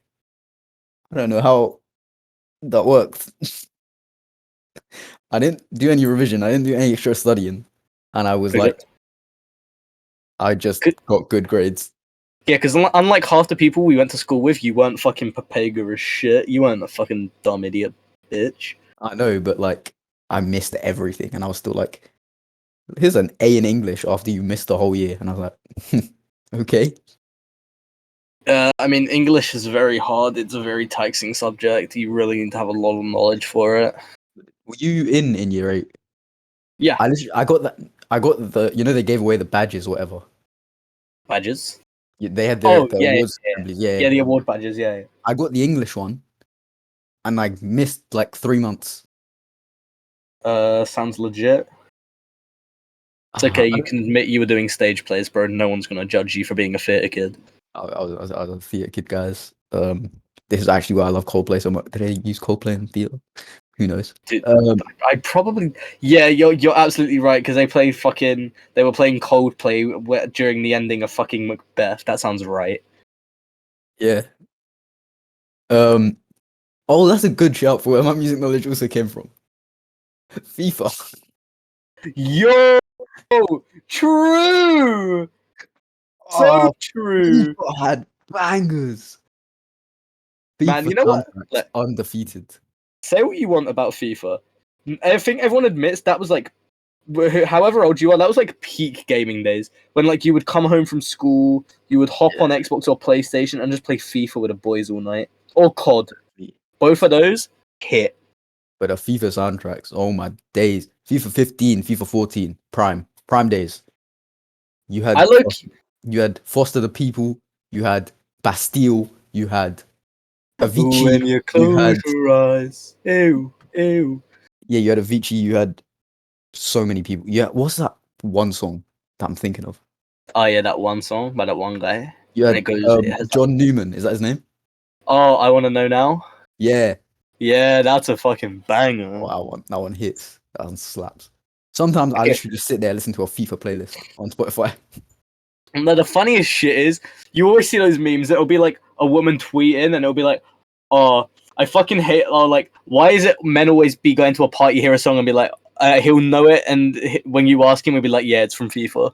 I don't know how that worked. I didn't do any revision. I didn't do any extra studying. And I was like, I just got good grades. Yeah, because unlike half the people we went to school with, you weren't fucking Papega as shit. You weren't a fucking dumb idiot bitch. I know, but like, I missed everything. And I was still like, here's an A in English after you missed the whole year. And I was like, okay. I mean, English is very hard. It's a very taxing subject. You really need to have a lot of knowledge for it. Were you in year 8? Yeah. I got that. I got the. You know, they gave away the badges, or whatever. Badges? They had Oh, the yeah, awards. yeah. Yeah, Yeah, the award badges, yeah. I got the English one, and I missed like 3 months. Sounds legit. It's okay, you can admit you were doing stage plays, bro. No one's gonna judge you for being a theatre kid. I was a theatre kid, guys. This is actually why I love Coldplay so much. Did they use Coldplay in theatre? Who knows? Dude, I probably you're absolutely right because they were playing Coldplay during the ending of fucking Macbeth. That sounds right. Yeah. Oh, that's a good shout for where my music knowledge also came from. FIFA. Yo, true, so true. FIFA had bangers. Man, FIFA you know what? soundtracks undefeated. Say what you want about FIFA. I think everyone admits that was like, however old you are, that was like peak gaming days when like you would come home from school, you would hop on Xbox or PlayStation and just play FIFA with the boys all night, or COD. Both of those hit. But the FIFA soundtracks, oh my days! FIFA 15, FIFA 14, prime days. You had you had Foster the People, you had Bastille, you had Avicii, When you close your eyes, ew, ew. Yeah, you had Avicii, you had so many people. Yeah, what's that one song that I'm thinking of? Oh yeah, that one song by that one guy. You And had it has John Newman, is that his name? Oh, I Want to Know Now. Yeah. Yeah, that's a fucking banger. Oh, that one hits. That one slaps. Sometimes I literally just sit there and listen to a FIFA playlist on Spotify. And the funniest shit is, you always see those memes. It'll be like a woman tweeting, and it'll be like, "Oh, I fucking hate." Or like, why is it men always be going to a party, hear a song, and be like, he'll know it, and when you ask him, he'll be like, "Yeah, it's from FIFA."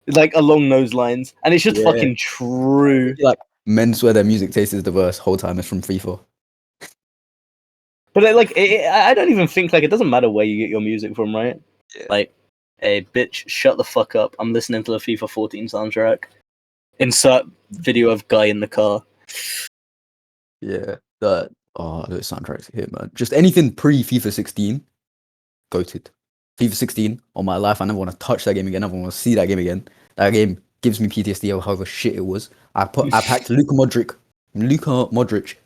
Like along those lines, and it's just fucking true. Like men swear their music taste is diverse. Whole time it's from FIFA. But I don't even think like it doesn't matter where you get your music from, right? Yeah. Like, hey, bitch, shut the fuck up. I'm listening to the FIFA 14 soundtrack. Insert video of guy in the car. Yeah, those soundtracks here, man. Just anything pre FIFA 16, goated. FIFA 16 on my life. I never want to touch that game again. I never want to see that game again. That game gives me PTSD of however shit it was. I packed Luka Modric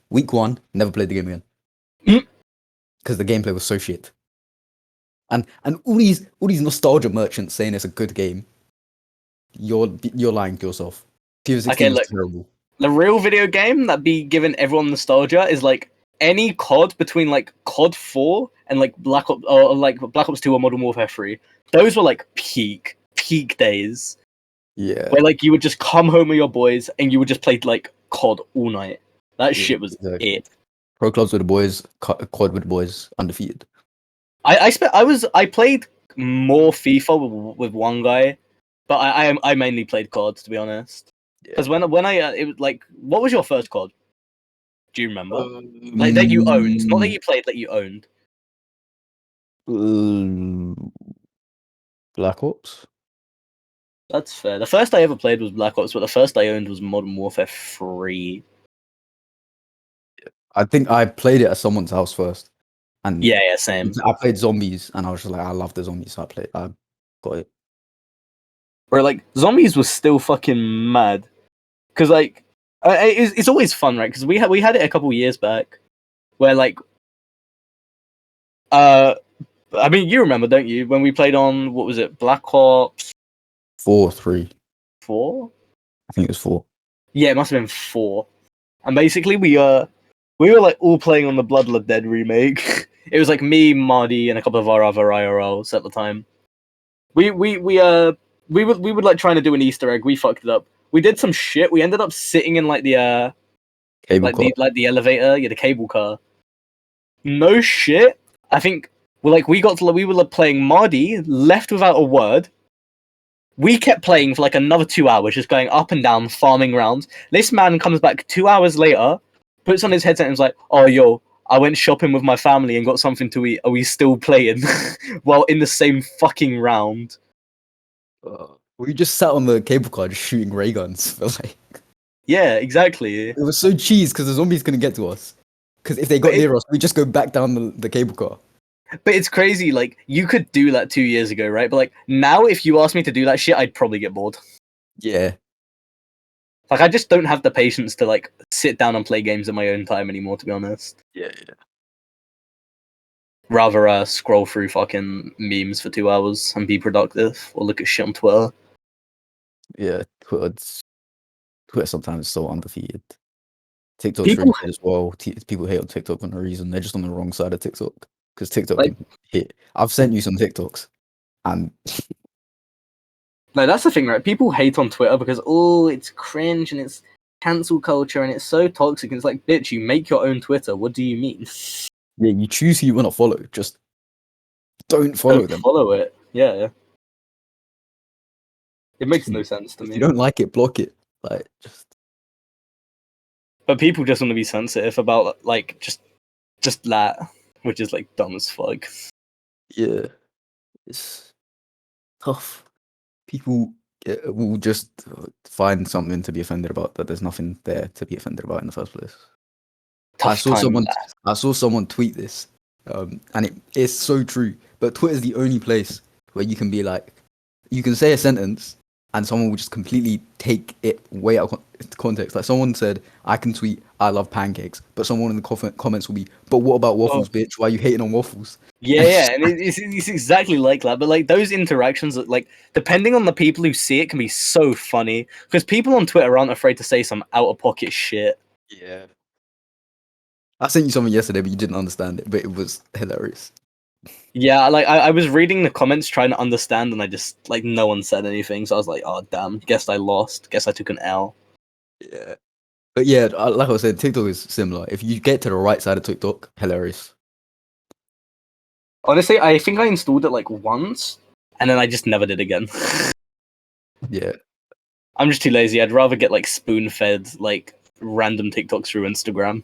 week 1. Never played the game again because the gameplay was so shit. And all these nostalgia merchants saying it's a good game. You're lying to yourself. FIFA 16 is terrible. The real video game that be giving everyone nostalgia is like any COD between like COD 4 and like Black Ops 2 or Modern Warfare 3. Those were like peak days. Yeah. Where like you would just come home with your boys and you would just play like COD all night. That shit was it. Pro clubs with the boys, COD with the boys, undefeated. I played more FIFA with one guy, but I mainly played COD, to be honest. Because when I it was like, what was your first COD? Do you remember? Like that you owned, not that you played, that you owned. Black Ops. That's fair. The first I ever played was Black Ops, but the first I owned was Modern Warfare 3. I think I played it at someone's house first. And yeah, same. I played zombies, and I was just like, I love the zombies, so I got it. Where like zombies was still fucking mad, because like it's always fun, right? Because we had it a couple years back, where like I mean you remember, don't you, when we played on what was it, Black Ops 4. I think it was 4. Yeah, it must have been 4. And basically we We were like all playing on the Blood Dead remake. It was like me, Mahdi, and a couple of our other IRLs at the time. We would like trying to do an Easter egg. We fucked it up. We did some shit. We ended up sitting in like the Cable car. the elevator, the cable car. No shit. I think we were like, playing Mahdi, left without a word. We kept playing for like another 2 hours, just going up and down, farming rounds. This man comes back 2 hours later, puts on his headset and is like, "Oh, yo, I went shopping with my family and got something to eat. Are we still playing?" While in the same fucking round. We just sat on the cable car just shooting ray guns for like. Yeah, exactly. It was so cheese because the zombies couldn't get to us. Because if they got near us, we just go back down the cable car. But it's crazy, like, you could do that 2 years ago, right? But, like, now if you asked me to do that shit, I'd probably get bored. Yeah. Like, I just don't have the patience to, like, sit down and play games at my own time anymore, to be honest. Yeah. Rather, scroll through fucking memes for 2 hours and be productive, or look at shit on Twitter. Yeah, Twitter sometimes is so undefeated. TikTok's People- really good as well. People hate on TikTok for no reason. They're just on the wrong side of TikTok. Because TikTok Like- can hit. I've sent you some TikToks. And No, that's the thing, right? People hate on Twitter because, oh, it's cringe and it's cancel culture and it's so toxic. And it's like, bitch, you make your own Twitter. What do you mean? yeah, you choose who you want to follow. Just don't follow Don't them. follow it. Yeah. It makes no sense to If me. you don't like it, block it. Like, just But people just want to be sensitive about, like, just that, which is, like, dumb as fuck. yeah, it's tough. People will just find something to be offended about that there's nothing there to be offended about in the first place. I saw someone tweet this, and it's so true. But Twitter's the only place where you can be like, you can say a sentence, and someone will just completely take it way out of context. Like someone said, "I can tweet, I love pancakes," but someone in the comments will be, "But what about waffles, bitch? Why are you hating on waffles?" Yeah, and it's exactly like that. But like those interactions, like depending on the people who see it, can be so funny because people on Twitter aren't afraid to say some out of pocket shit. Yeah. I sent you something yesterday, but you didn't understand it. But it was hilarious. Yeah, like I was reading the comments trying to understand, and I just like no one said anything, so I was like, oh damn, guess I lost. Guess I took an L. Yeah. But yeah, like I was saying, TikTok is similar. If you get to the right side of TikTok, hilarious. Honestly, I think I installed it like once, and then I just never did again. Yeah. I'm just too lazy. I'd rather get like spoon-fed like random TikToks through Instagram.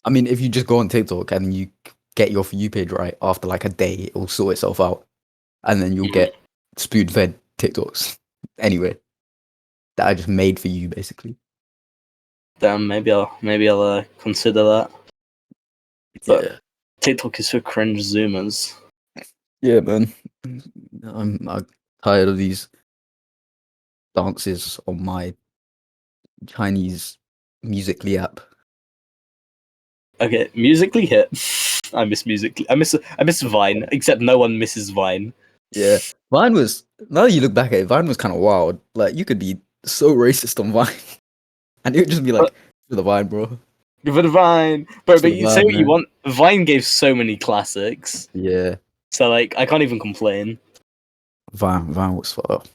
I mean, if you just go on TikTok and you get your For You page right, after like a day, it will sort itself out. And then you'll get spoon-fed TikToks anyway that are just made for you, basically. Damn, maybe I'll consider that. But Yeah. TikTok is for cringe zoomers. Yeah, man. I'm tired of these dances on my Chinese Musical.ly app. Okay, Musically hit. I miss Musically. I miss Vine. Except no one misses Vine. Yeah, Vine was. Now that you look back at it, Vine was kind of wild. Like you could be so racist on Vine, and it would just be like, "For the Vine, bro." For the Vine, but you say Vine, what you man. want. Vine gave so many classics, Yeah, so like I can't even complain. Vine was fucked.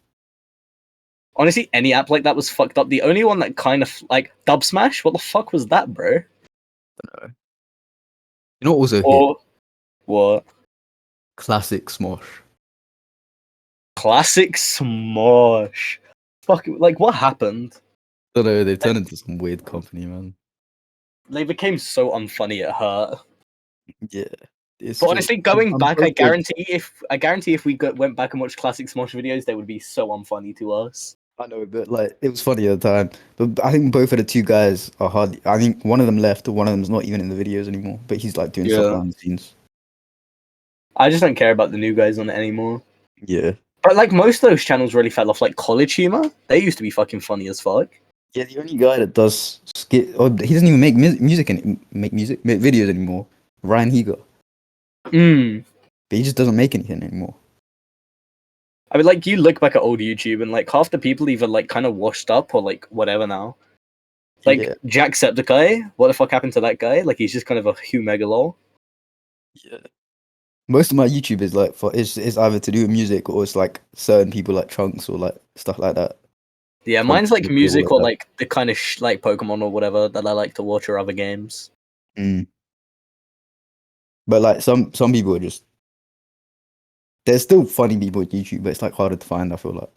Honestly, any app like that was fucked up. The only one that kind of like Dub Smash. What the fuck was that, bro? You know what also hit? Or what? Classic Smosh. Classic Smosh. Fuck, like what happened? I don't know, they turned into some weird company, man. They became so unfunny it hurt. Yeah. It's But honestly, going I'm back, so I good. guarantee if we went back and watched classic Smosh videos, they would be so unfunny to us. I know, but like it was funny at the time. But I think both of the two guys are hard. I think one of them left, one of them's not even in the videos anymore. But he's like doing stuff Yeah. behind the scenes. I just don't care about the new guys on it anymore. Yeah. But like most of those channels really fell off. Like College Humor, they used to be fucking funny as fuck. Yeah, the only guy that does skit, or he doesn't even make make videos anymore. Ryan Higa, but he just doesn't make anything anymore. I mean, like you look back at old YouTube and like half the people either like kind of washed up or like whatever now. Like Yeah. Jacksepticeye, what the fuck happened to that guy? Like he's just kind of a humegalol. Yeah. Most of my YouTube is like it's either to do with music or it's like certain people like Chunks or like stuff like that. Yeah, Chunks mine's like would be all music or that. like the kind of like Pokemon or whatever that I like to watch or other games. Mm. But like some people are just there's still funny people on YouTube, but it's like harder to find. I feel like.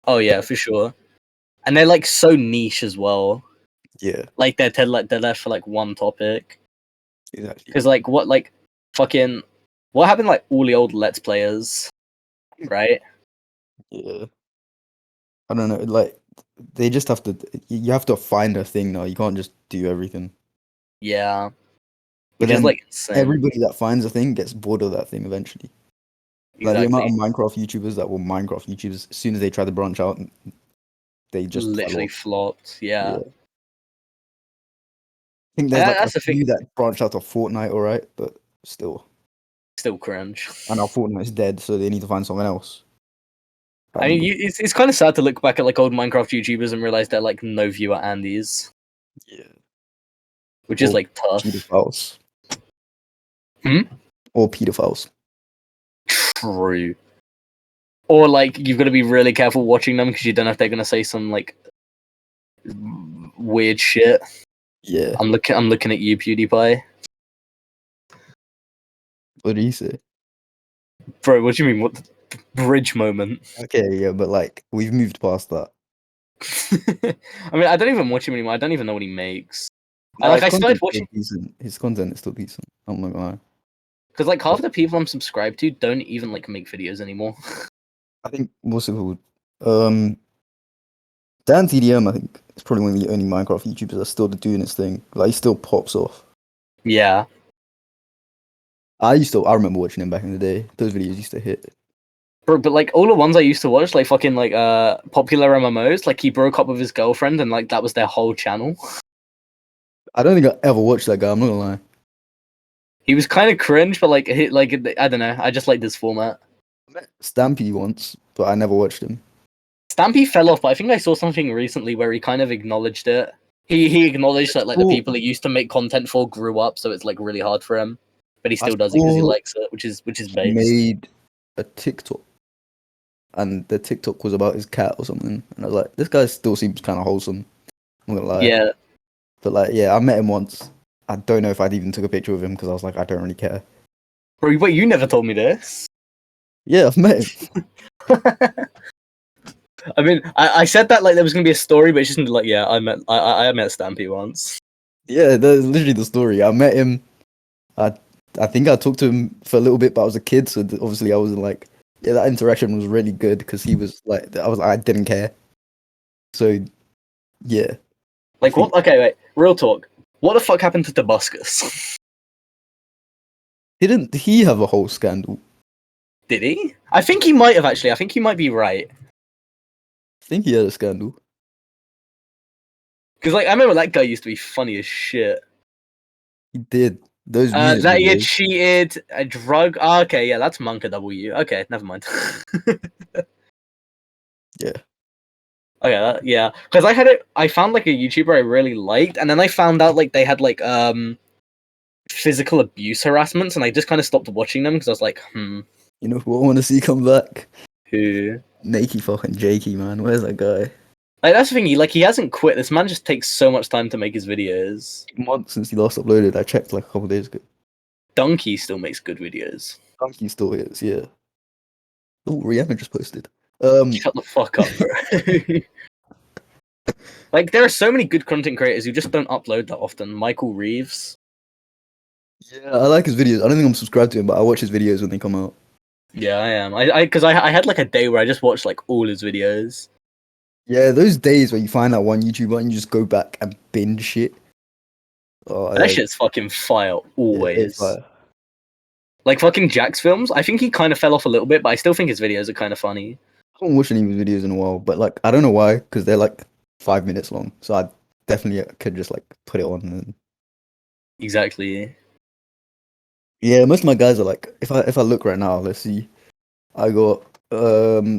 Oh yeah, for sure. And they're like so niche as well. Yeah. Like they're there for like one topic. Exactly. Because like fucking what happened to, like all the old Let's Players, right? Yeah. I don't know. Like they just have to. You have to find a thing now. You can't just do everything. Yeah, But which is then like insane. everybody that finds a thing gets bored of that thing eventually. Like the amount of Exactly. Minecraft YouTubers that were Minecraft YouTubers, as soon as they try to branch out, they just fell Literally off. flopped. Yeah, Yeah. I think there's like a that's the thing. few that branched out of Fortnite, alright, but still. Still cringe. And now Fortnite's dead, so they need to find someone else. I mean, it's kind of sad to look back at like old Minecraft YouTubers and realize they're like no viewer Andes, Yeah. which is Or like tough. pedophiles. Hmm? Or pedophiles. True. Or like you've got to be really careful watching them because you don't know if they're gonna say some like weird shit. Yeah. I'm looking at you, PewDiePie. What do you say? Bro, what do you mean? What the bridge moment? Okay, yeah, but like we've moved past that. I mean, I don't even watch him anymore. I don't even know what he makes. Nah, his I started content's watching still decent. His content is still decent. I'm not gonna lie. because like half the people I'm subscribed to don't even like make videos anymore. I think what's it called? Dan TDM, I think, is probably one of the only Minecraft YouTubers that's still doing his thing. Like he still pops off. Yeah, I remember watching him back in the day. Those videos used to hit. bro. But like all the ones I used to watch, like fucking like popular MMOs, like he broke up with his girlfriend and like that was their whole channel. I don't think I ever watched that guy, I'm not gonna lie. He was kind of cringe, but like I don't know. I just like this format. I met Stampy once, but I never watched him. Stampy fell off, but I think I saw something recently where he kind of acknowledged it. He acknowledged that like the saw- people he used to make content for grew up, so it's like really hard for him. But he I still does it because he saw likes it, which is he based. made a TikTok. And the TikTok was about his cat or something. And I was like, this guy still seems kind of wholesome. I'm not gonna lie. Yeah, But like, yeah, I met him once. I don't know if I'd even took a picture with him because I was like, I don't really care. bro. Wait, you never told me this. Yeah, I've met him. I mean, I said that like there was gonna be a story, but it's just like yeah, I met Stampy once. Yeah, that's literally the story. I met him. I I think I talked to him for a little bit, but I was a kid, so obviously I wasn't like, yeah, that interaction was really good because he was like, I didn't care. So yeah, Like think- what? Okay, wait. Real talk. What the fuck happened to Tobuscus? didn't he have a whole scandal? Did he? I think he might have actually. I think he might be right. I think he had a scandal. Because like I remember that guy used to be funny as shit. He did those music That he had videos. cheated, a drug. Oh, okay, yeah, that's Monka W. Okay, never mind. Yeah, Okay, yeah, because I found like a YouTuber I really liked, and then I found out like they had like physical abuse harassments, and I just kind of stopped watching them because I was like, you know who I want to see come back? who? Nakey fucking Jakey, man. Where's that guy? Like that's the thing. He hasn't quit. This man just takes so much time to make his videos. Months since he last uploaded. I checked like a couple days ago. Donkey still makes good videos. I think he still is. Yeah. Oh, Rihanna just posted. Shut the fuck up, bro. Like there are so many good content creators who just don't upload that often. Michael Reeves. Yeah, I like his videos. I don't think I'm subscribed to him, but I watch his videos when they come out. Yeah, I am. Because I had like a day where I just watched like all his videos. Yeah, those days where you find that one YouTuber and you just go back and binge shit. Oh, That shit's fucking fire always. Yeah, like fucking Jack's films. I think he kind of fell off a little bit, but I still think his videos are kind of funny. I haven't watched any of his videos in a while, but like I don't know why, because they're like 5 minutes long. So I definitely could just like put it on. And... Exactly. Yeah, most of my guys are like, if I look right now, let's see, I got 'Cause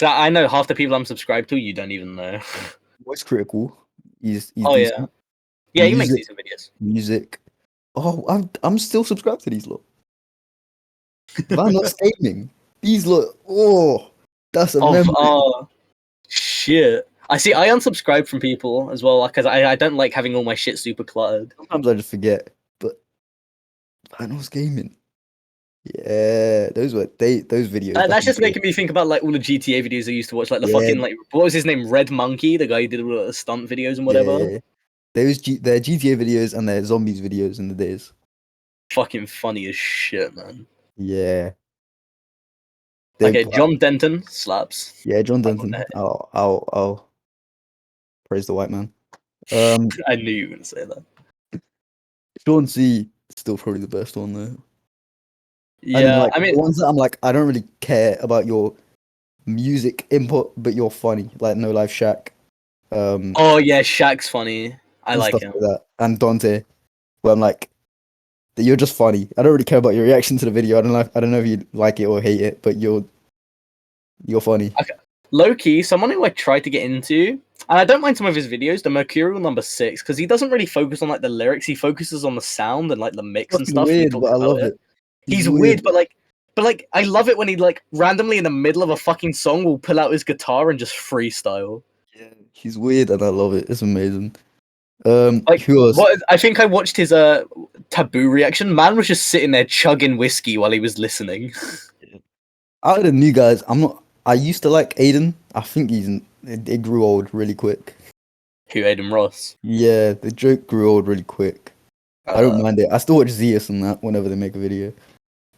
I know half the people I'm subscribed to, you don't even know. Voice Critical. He's Oh yeah, decent. yeah, he makes Music, decent videos. music. Oh, I'm still subscribed to these lot. Vanos Gaming. These lot. Oh, that's a Of memory. shit. I see. I unsubscribe from people as well because I don't like having all my shit super cluttered. Sometimes I just forget, but Vanos Gaming. Yeah, those videos back That's in just the day. making me think about like all the GTA videos I used to watch, like the Yeah, fucking like what was his name, Red Monkey, the guy who did all the stunt videos and whatever. yeah. Their GTA videos and their zombies videos in the days. Fucking funny as shit, man. Yeah. They, Okay, John Denton slaps. yeah, John I'm on Denton. that. I'll praise the white man. Um, I knew you were gonna say that. Sean C still probably the best one though. And then Yeah, like I mean, the ones that I'm like, I don't really care about your music input, but you're funny. Like No Life Shack, oh yeah, Shaq's funny. I and like stuff him. like that. And Dante, where I'm like, that you're just funny. I don't really care about your reaction to the video. I don't know if you like it or hate it, but you're funny. Okay. Low key, someone who I tried to get into, and I don't mind some of his videos, the Mercurial #6, because he doesn't really focus on like the lyrics. He focuses on the sound and like the mix and Fucking stuff. And he weird, talks but I about love it. it. He's Weird. weird, but I love it when he like randomly in the middle of a fucking song will pull out his guitar and just freestyle. Yeah, he's weird and I love it. It's amazing. Like Who else? what? I think I watched his taboo reaction. Man was just sitting there chugging whiskey while he was listening. Out of the new guys, I'm not. I used to like Aiden. I think it grew old really quick. Who, Aiden Ross? Yeah, the joke grew old really quick. I don't mind it. I still watch Zeus and that whenever they make a video.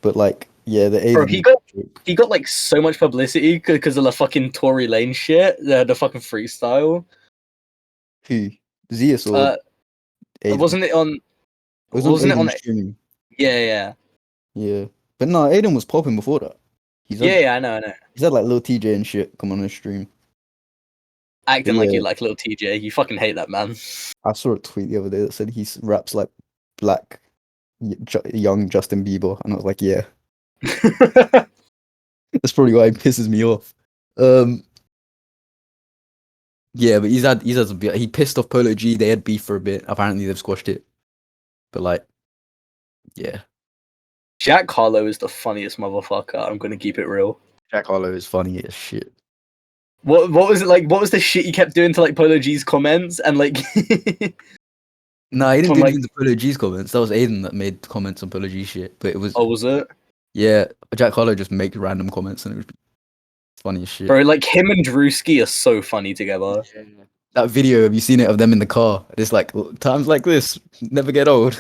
But like, yeah, the Bro, Aiden joke. he got like so much publicity because of the fucking Tory Lane shit, the fucking freestyle. Who? Zeus or Uh, Aiden? wasn't it on? It was on Wasn't it on? Aiden streaming. Yeah. Yeah, but no, Aiden was popping before that. Yeah, I know. He's had like Lil TJ and shit come on his stream. But Acting like yeah, you like little TJ. You fucking hate that man. I saw a tweet the other day that said he raps like black young Justin Bieber, and I was like, yeah, that's probably why he pisses me off. Yeah, but he's had some he pissed off Polo G. They had beef for a bit. Apparently, they've squashed it. But like, yeah, Jack Harlow is the funniest motherfucker. I'm gonna keep it real. Jack Harlow is funny as shit. What was it like? What was the shit you kept doing to like Polo G's comments and like? No, he didn't from do like, anything to Polo G's comments. That was Aiden that made comments on Polo G shit. But it was oh, was it? yeah, Jack Harlow just makes random comments and it was funny as shit. Bro, like him and Drewski are so funny together. Yeah. That video, have you seen it of them in the car? It's like times like this never get old.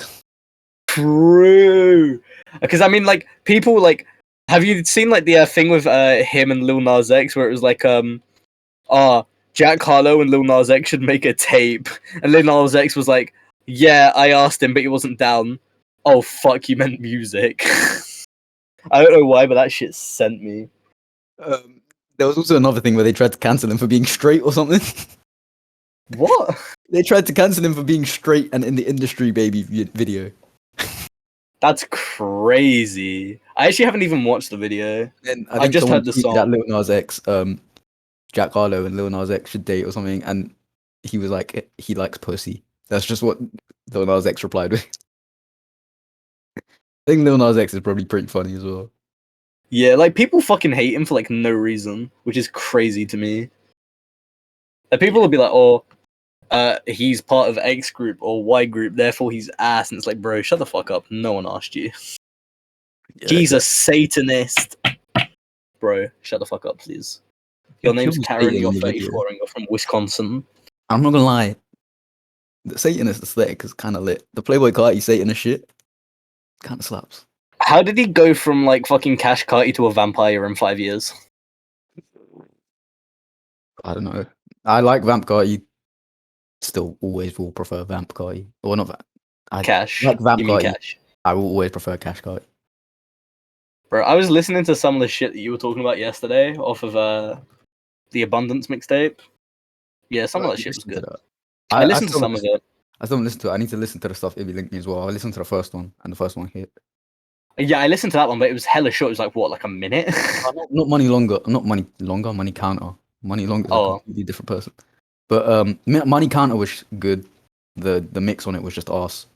True. Because I mean, like people like, have you seen like the thing with him and Lil Nas X where it was like Jack Harlow and Lil Nas X should make a tape, and Lil Nas X was like, yeah, I asked him, but he wasn't down. Oh fuck, you meant music. I don't know why, but that shit sent me. There was also another thing where they tried to cancel him for being straight or something. What? They tried to cancel him for being straight and in the industry baby video. That's crazy. I actually haven't even watched the video. And I I think just someone heard the tweeted song. that Lil Nas X, Jack Harlow and Lil Nas X should date or something, and he was like, he likes pussy. That's just what Lil Nas X replied with. I think Lil Nas X is probably pretty funny as well. Yeah, like people fucking hate him for like no reason, which is crazy to me. Like people will be like, "Oh, he's part of X group or Y group, therefore he's ass," and it's like, bro, shut the fuck up. No one asked you. Yeah, He's a Satanist, bro. Shut the fuck up, please. Your name's Kills Karen. Satan You're in the video. 34 and you're from Wisconsin. I'm not gonna lie. The Satanist aesthetic is kind of lit. The Playboy Carti Satanist shit kind of slaps. How did he go from like fucking Cash Carti to a vampire in 5 years? I don't know. I like Vamp Carti. Still, always will prefer Vamp Carti. Or not Vamp. I Cash. like Vamp You mean Carti. Cash? I will always prefer Cash Carti. Bro, I was listening to some of the shit that you were talking about yesterday off of the Abundance mixtape. Yeah, some of that shit was good. I listened to some of it. I still haven't listened to it. I need to listen to the stuff Ibby linked me as well. I listened to the first one, and the first one hit. Yeah, I listened to that one, but it was hella short. It was like what, like a minute? Not Money Longer. Not Money Longer. Money Counter. Money Longer is a Oh. completely different person. But Money Counter was good. The mix on it was just arse.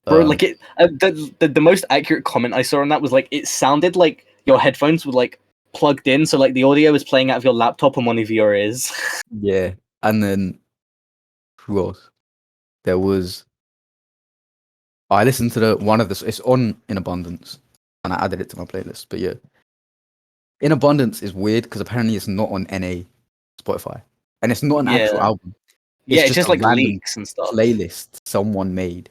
Bro, like the most accurate comment I saw on that was like it sounded like your headphones were like plugged in, so like the audio was playing out of your laptop on one of your ears. Yeah, and then who else? There was. I listened to one of the. It's on In Abundance, and I added it to my playlist. But yeah, In Abundance is weird because apparently it's not on NA Spotify, and it's not an actual album. It's Just just a like random leaks and stuff. playlist someone made,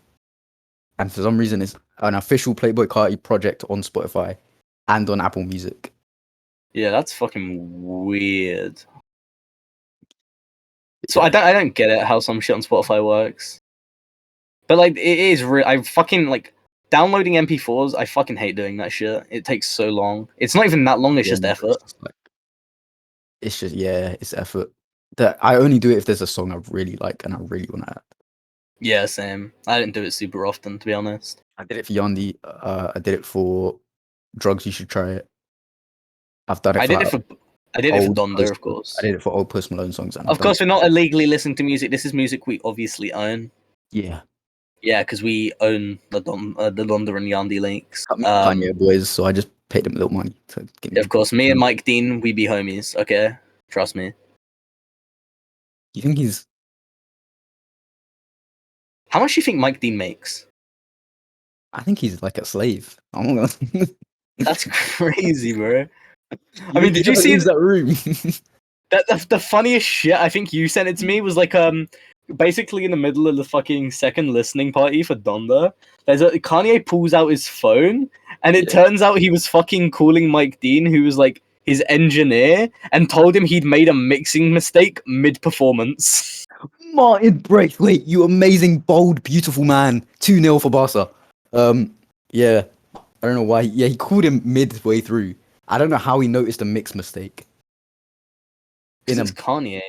and for some reason it's an official Playboi Carti project on Spotify and on Apple Music. Yeah, that's fucking weird. So I don't get it how some shit on Spotify works. But like it is I fucking like downloading MP4s, I fucking hate doing that shit. It takes so long. It's not even that long, it's just effort. It's just it's effort. That I only do it if there's a song I really like and I really want to add. Yeah, same. I didn't do it super often, to be honest. I did it for Yandi. I did it for Drugs You Should Try It. I've done it. I did it for Donda, of course. I did it for old Post Malone songs. Of course, we're not illegally listening to music. This is music we obviously own. Yeah. Yeah, because we own the Donda and Yandi links. Kanye boys, so I just paid them a little money to give me. Of course, me and Mike Dean, we be homies. Okay, trust me. You think he's? How much do you think Mike Dean makes? I think he's like a slave. I'm not gonna. That's crazy, bro. I mean, did you see that room? the funniest shit? I think you sent it to me was like basically in the middle of the fucking second listening party for Donda. Kanye pulls out his phone, and it turns out he was fucking calling Mike Dean, who was like his engineer, and told him he'd made a mixing mistake mid-performance. Martin Braithwaite, you amazing, bold, beautiful man. 2-0 for Barca. Yeah. I don't know why. Yeah, he called him midway through. I don't know how he noticed a mix mistake. It's Kanye.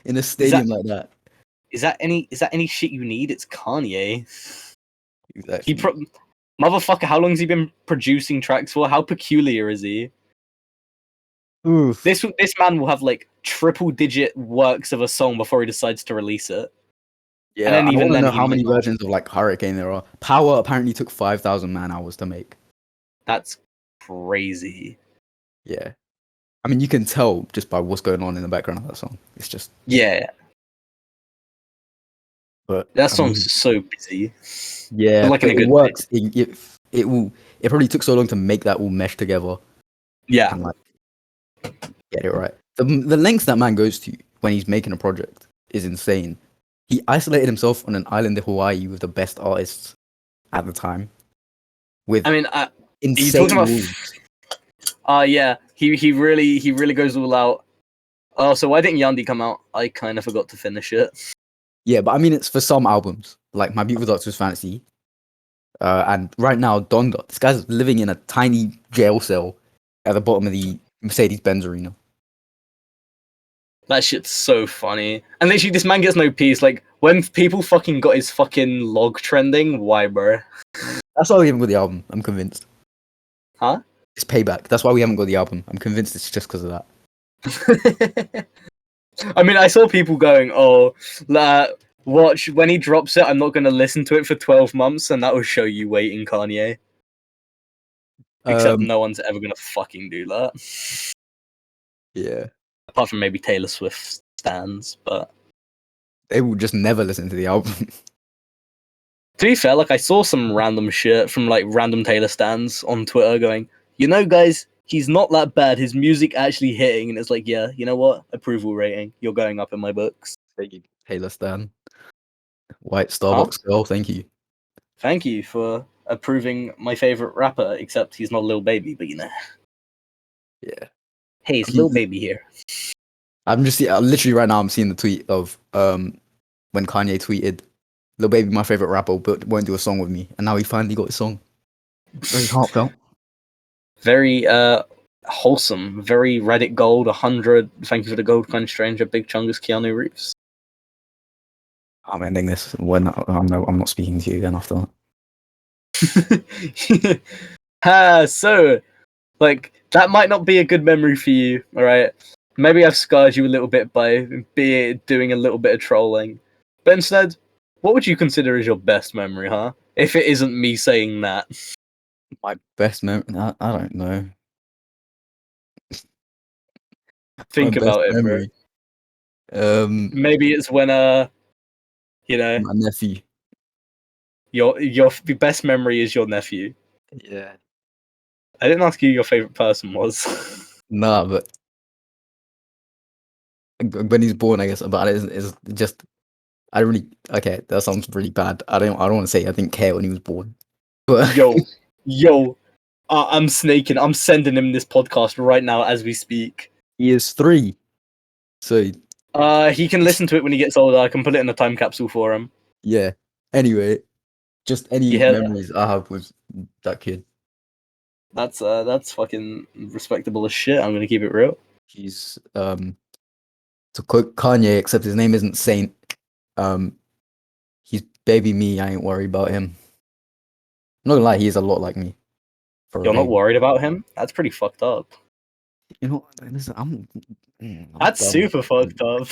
In a stadium like that. Is that any shit you need? It's Kanye. Exactly. Motherfucker, how long has he been producing tracks for? How peculiar is he? Oof. This man will have like triple-digit works of a song before he decides to release it. Yeah, and then I don't know how many versions of like Hurricane there are. Power apparently took 5,000 man-hours to make. That's crazy. Yeah. I mean, you can tell just by what's going on in the background of that song. It's just... Yeah. But that song's so busy. Yeah, but like in a good it works. It probably took so long to make that all mesh together. Yeah. And like get it right. The lengths that man goes to when he's making a project is insane. He isolated himself on an island in Hawaii with the best artists at the time. With insane rules. Yeah, he really goes all out. Oh, so why didn't Yandi come out? I kind of forgot to finish it. Yeah, but I mean, it's for some albums, like My Beautiful Dark Twisted Fantasy, and right now Donda. This guy's living in a tiny jail cell at the bottom of the Mercedes-Benz arena. That shit's so funny. And literally, this man gets no peace. Like, when people fucking got his fucking log trending, why, bro? That's why we haven't got the album, I'm convinced. Huh? It's Payback. That's why we haven't got the album. I'm convinced it's just because of that. I mean, I saw people going, watch, when he drops it, I'm not going to listen to it for 12 months, and that will show you waiting, Kanye. Except no one's ever going to fucking do that. Yeah. Apart from maybe Taylor Swift stans, but... They will just never listen to the album. To be fair, like, I saw some random shit from, like, random Taylor stans on Twitter going, you know, guys, he's not that bad. His music actually hitting, and it's like, yeah, you know what? Approval rating. You're going up in my books. Thank you, Taylor Stan. White Starbucks girl, thank you. Thank you for approving my favorite rapper, except he's not Lil Baby, but you know. Yeah. Hey, it's Lil Baby here. I'm just literally right now I'm seeing the tweet of when Kanye tweeted, Lil Baby, my favorite rapper, but won't do a song with me. And now he finally got his song. Very heartfelt. Very wholesome. Very Reddit gold, 100. Thank you for the gold, kind stranger. Big Chungus, Keanu Reeves. I'm ending this when I'm not speaking to you again after that. So, like, that might not be a good memory for you, alright? Maybe I've scarred you a little bit by doing a little bit of trolling. But instead, what would you consider as your best memory, huh? If it isn't me saying that. My best memory. I don't know. Think My best about it, bro. memory. Maybe it's when you know, My nephew. your best memory is your nephew. Yeah. I didn't ask you who your favorite person was. Nah, but when he's born, I guess. But it's just I don't really. Okay, that sounds really bad. I don't want to say I didn't care when he was born. But yo, I'm snaking. I'm sending him this podcast right now as we speak. he is 3, so He can listen to it when he gets older. I can put it in a time capsule for him. yeah. Anyway, just any You hear that? memories I have with that kid. That's fucking respectable as shit. I'm gonna keep it real. He's to quote Kanye, except his name isn't Saint. He's baby me. I ain't worried about him. I'm not gonna lie, he's a lot like me. For You're a not baby. worried about him? That's pretty fucked up. You know, listen, I'm That's dumb. super fucked up.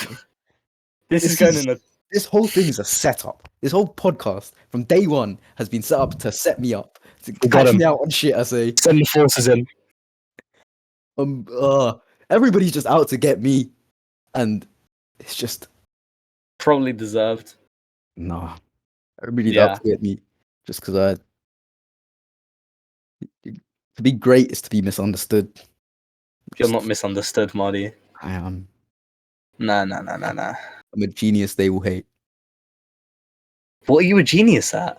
This is going in a. This whole thing is a setup. This whole podcast from day one has been set up to set me up, to got catch him. me out on shit. I say, Send the forces in. everybody's just out to get me, and it's just Probably deserved. nah. Everybody's Yeah. out to get me just because to be great is to be misunderstood. You're not misunderstood, Marty. I am. Nah. I'm a genius they will hate. What are you a genius at?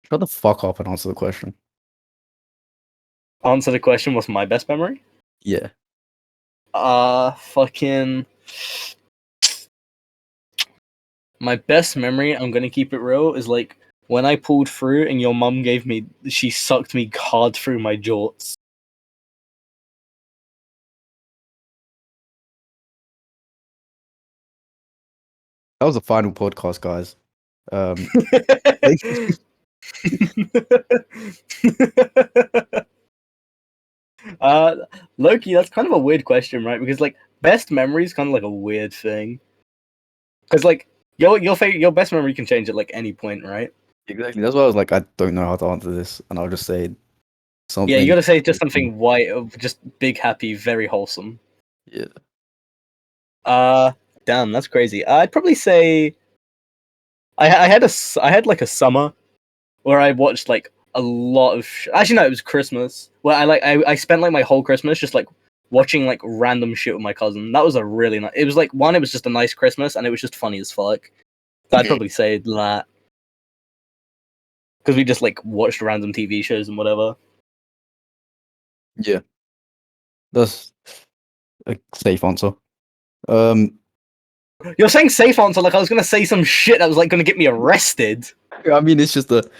Shut the fuck up and answer the question. Answer the question. What's my best memory? Yeah. Fucking. My best memory, I'm gonna keep it real, is like when I pulled through and your mum she sucked me hard through my jorts. That was the final podcast, guys. Loki, that's kind of a weird question, right? Because like best memory is kind of like a weird thing. Because like your best memory can change at like any point, right? Exactly. That's why I was like, I don't know how to answer this, and I'll just say something. Yeah, you gotta say just something white, just big, happy, very wholesome. Yeah. Damn, that's crazy. I'd probably say I had like a summer where I watched like a lot of actually no, it was Christmas where I spent like my whole Christmas just like watching like random shit with my cousin. That was a really nice. It was like it was just a nice Christmas and it was just funny as fuck. So I'd probably say that because we just like watched random TV shows and whatever. Yeah. That's a safe answer. You're saying safe answer like I was gonna say some shit that was like gonna get me arrested. I mean, it's the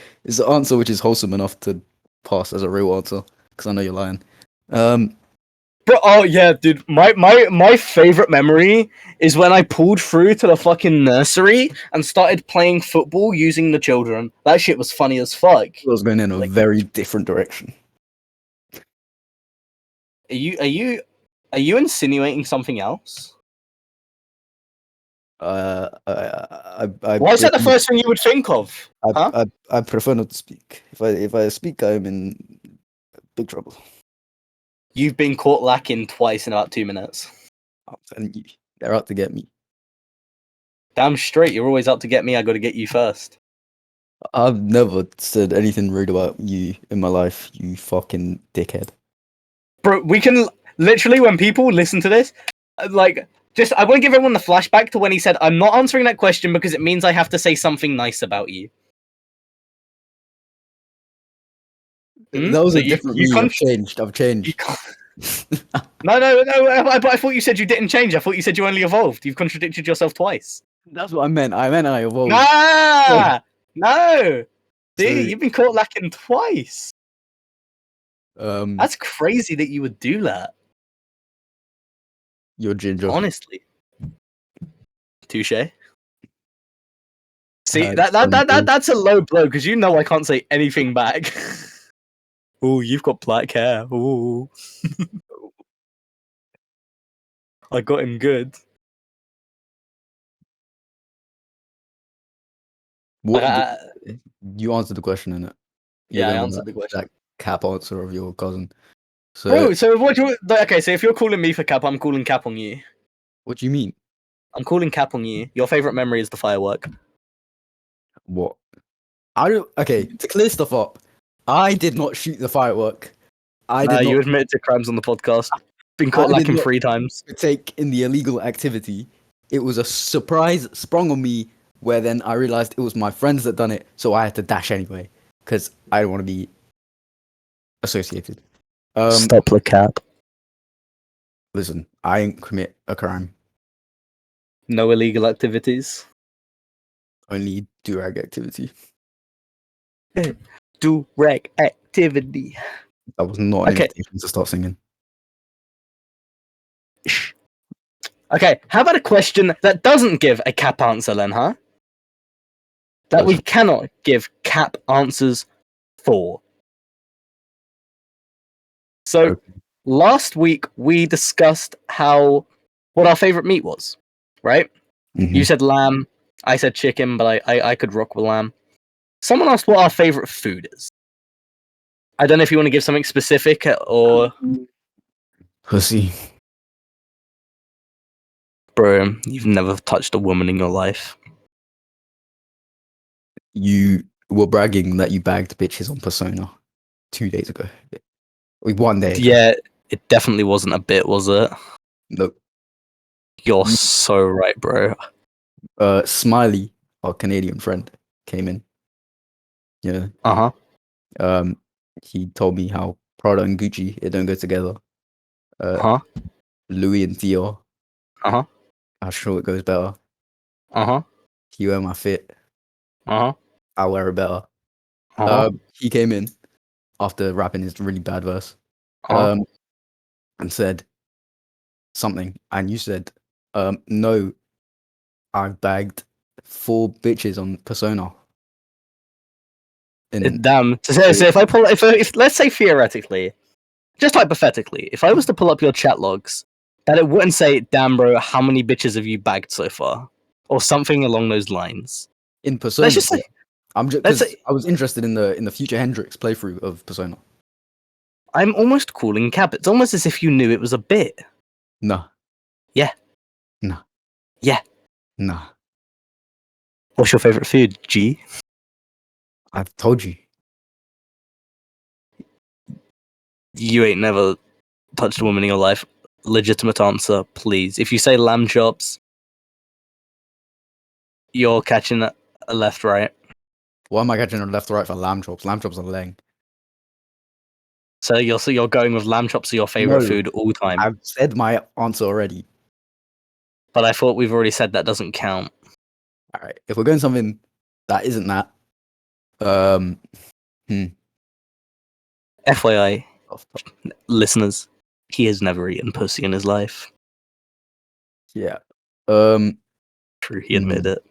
answer which is wholesome enough to pass as a real answer because I know you're lying. Bro, oh yeah, dude. My favorite memory is when I pulled through to the fucking nursery and started playing football using the children. That shit was funny as fuck. I was going in a Like- very different direction. Are you insinuating something else? I Why is that the first thing you would think of? Huh? I prefer not to speak. If I speak, I'm in big trouble. You've been caught lacking twice in about 2 minutes. I'm telling you, they're out to get me. Damn straight, you're always out to get me. I got to get you first. I've never said anything rude about you in my life, you fucking dickhead. Bro, we can literally when people listen to this, like. I want to give everyone the flashback to when he said, "I'm not answering that question because it means I have to say something nice about you." That was So a different me. I've changed. No. I thought you said you didn't change. I thought you said you only evolved. You've contradicted yourself twice. That's what I meant. I meant I evolved. No. See, So, you've been caught lacking twice. That's That's crazy that you would do that. You're ginger. Honestly. Touche. See, Hi, that's a low blow because you know I can't say anything back. Oh, you've got black hair. Ooh. I got him good. What Uh, you answered the question in it. You're yeah, I going with answered the question. that cap answer of your cousin. So Bro, so what do you... Okay, so if you're calling me for cap, I'm calling cap on you. what do you mean? I'm calling cap on you. Your favorite memory is the firework. What? I don't. Okay, to clear stuff up, I did not shoot the firework. I did You not. admitted to crimes on the podcast. Been I caught did lacking not 3 times. take in the illegal activity. It was a surprise sprung on me, where then I realized it was my friends that done it, so I had to dash anyway because I don't want to be associated. Stop the cap. Listen, I didn't commit a crime. No illegal activities. Only durag activity. Do reg activity. That was not an Okay. invitation to start singing. Okay, how about a question that doesn't give a cap answer then, huh? That we cannot give cap answers for. So, Okay. last week we discussed what our favorite meat was, right? Mhm. You said lamb, I said chicken, but I could rock with lamb. Someone asked what our favorite food is. I don't know if you want to give something specific or... Pussy. Bro, you've never touched a woman in your life. You were bragging that you bagged bitches on Persona 2 days ago. 1 day ago. Yeah, it definitely wasn't a bit, was it? Nope. You're so right, bro. Smiley, our Canadian friend, came in. Yeah. Uh-huh. He told me how Prada and Gucci it don't go together. Uh-huh. Louis and Dior, Uh-huh. how sure it goes better. Uh-huh. You wear my fit, Uh-huh. I wear it better. Uh-huh. He came in after rapping his really bad verse, Uh-huh. and said something, and you said, no, I've bagged 4 bitches on Persona. Damn. So if I pull, if let's say theoretically, just hypothetically, if I was to pull up your chat logs, that it wouldn't say, "Damn, bro, how many bitches have you bagged so far?" or something along those lines. in Persona. Let's just say, I'm just let's because say, I was interested in the Future Hendrix playthrough of Persona. I'm almost calling cap. It's almost as if you knew it was a bit. Nah. Yeah. Nah. Yeah. Nah. What's your favorite food, G? I've told you. You ain't never touched a woman in your life. Legitimate answer, please. If you say lamb chops, you're catching a left, right. Why am I catching a left or right for lamb chops? Lamb chops are laying. So you're going with lamb chops are your favorite No, food all time. I've said my answer already. But I thought we've already said that doesn't count. All right. If we're going something that isn't that, FYI, off- listeners, he has never eaten pussy in his life. yeah. True, he admitted it.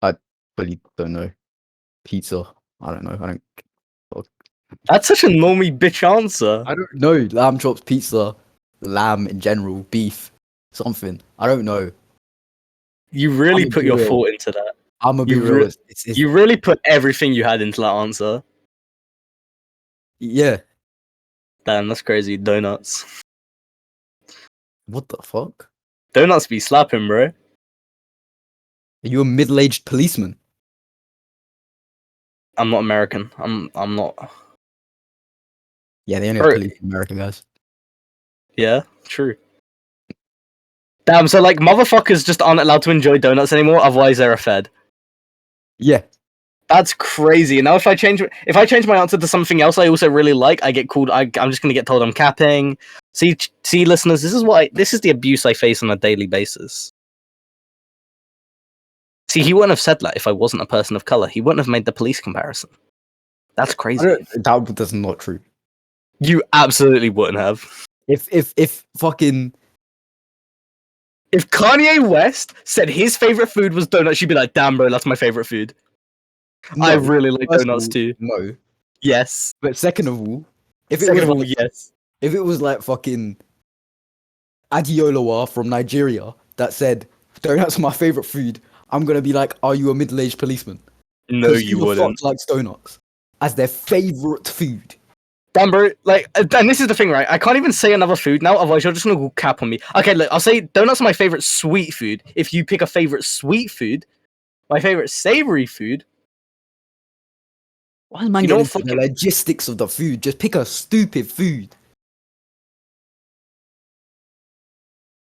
I really don't know. Pizza. I don't know. I don't. That's such a normie bitch answer. I don't know. Lamb chops, pizza, lamb in general, beef, something. I don't know. You really I'ma put be your real. thought into that. I'm gonna be You real. re- You really put everything you had into that answer. Yeah. Damn, that's crazy. Donuts. What the fuck? Donuts be slapping, bro. Are you a middle-aged policeman? I'm not American. I'm not. Yeah, they only have Bro, police in America, guys. yeah, true. Damn, so like motherfuckers just aren't allowed to enjoy donuts anymore, otherwise they're a fed. Yeah. That's crazy. Now if I change my answer to something else I also really like, I get called. I'm just gonna get told I'm capping. See, listeners, this is the abuse I face on a daily basis. See, he wouldn't have said that if I wasn't a person of color. He wouldn't have made the police comparison. That's crazy. That's not true. You absolutely wouldn't have. If fucking If Kanye West said his favorite food was donuts, you'd be like, "Damn, bro, that's my favorite food." I No. really like First of donuts all, too. no. Yes. But second of all, if it Second was of all, like, yes. if it was like fucking Adiolawa from Nigeria that said donuts are my favorite food, I'm gonna be like, are you a middle-aged policeman? No, Because you who the fuck wouldn't. likes donuts as their favorite food? Damn, bro. Like, and this is the thing, right? I can't even say another food now, otherwise you're just gonna go cap on me. Okay, look, I'll say donuts are my favorite sweet food. If you pick a favorite sweet food, my favorite savory food. Why is man You know getting what into the fucking logistics of the food? Just pick a stupid food.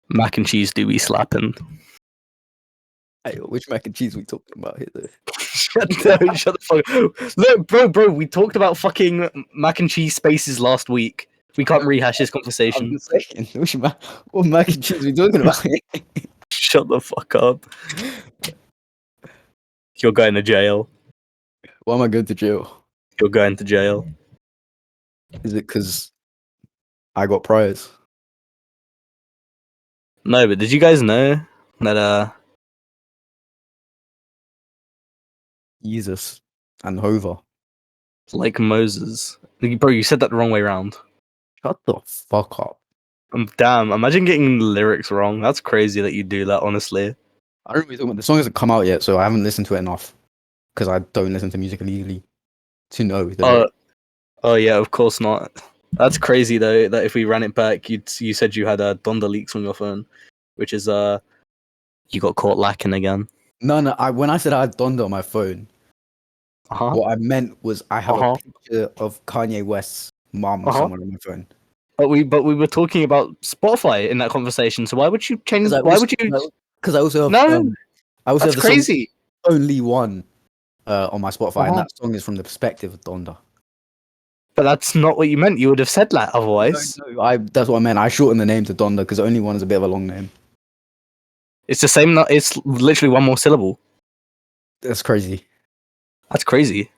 mac and cheese do be slapping. Hey, which mac and cheese we talking about here? Though? Shut the fuck up. Look, bro, we talked about fucking mac and cheese spaces last week. We can't rehash this I'm conversation. just saying, what mac and cheese we talking about? Shut the fuck up. You're going to jail. Why am I going to jail? You're going to jail. Is it because I got priors? No, but did you guys know that Jesus and Hova. like Moses? Bro, you said that the wrong way around. Shut the fuck up. Damn, imagine getting the lyrics wrong. That's crazy that you do that, honestly. I don't really talk about the song hasn't come out yet, so I haven't listened to it enough because I don't listen to music illegally to know the lyrics. Oh yeah, of course not. That's crazy though. That if we ran it back, you said you had Donda leaks on your phone, which is you got caught lacking again. No, when I said I had Donda on my phone, what I meant was I have a picture of Kanye West's mom somewhere on my phone. But we were talking about Spotify in that conversation. So why would you change? Why would you? Because I also have No, I also that's have the crazy. song Only One on my Spotify, and that song is from the perspective of Donda. But that's not what you meant. You would have said that otherwise. No, that's what I meant. I shortened the name to Donda because Only One is a bit of a long name. It's the same. It's literally one more syllable. That's crazy. That's crazy.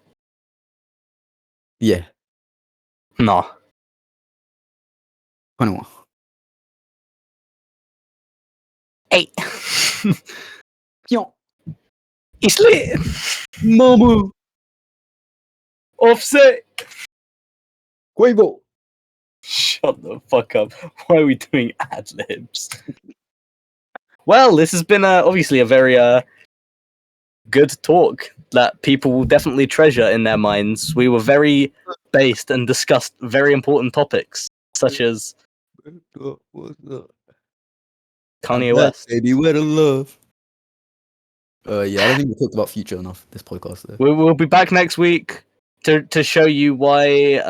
Yeah. Nah. 21. 8. Yo. It's lit. Mama. Offset. Quavo. Shut the fuck up. Why are we doing ad libs? Well, this has been obviously a very good talk that people will definitely treasure in their minds. We were very based and discussed very important topics, such as Kanye West. Baby, where the love? Yeah, I don't think we talked about Future enough this podcast. Though. We'll be back next week to show you why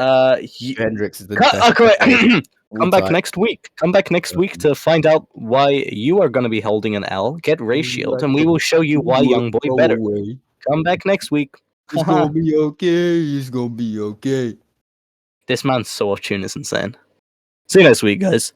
Hendrix is the best. Okay. Come back next week. Come back next week to find out why you are going to be holding an L. Get ratioed, and we will show you why Youngboy better. Come back next week. It's gonna be okay. It's gonna be okay. This man's so off tune is insane. See you next week, guys.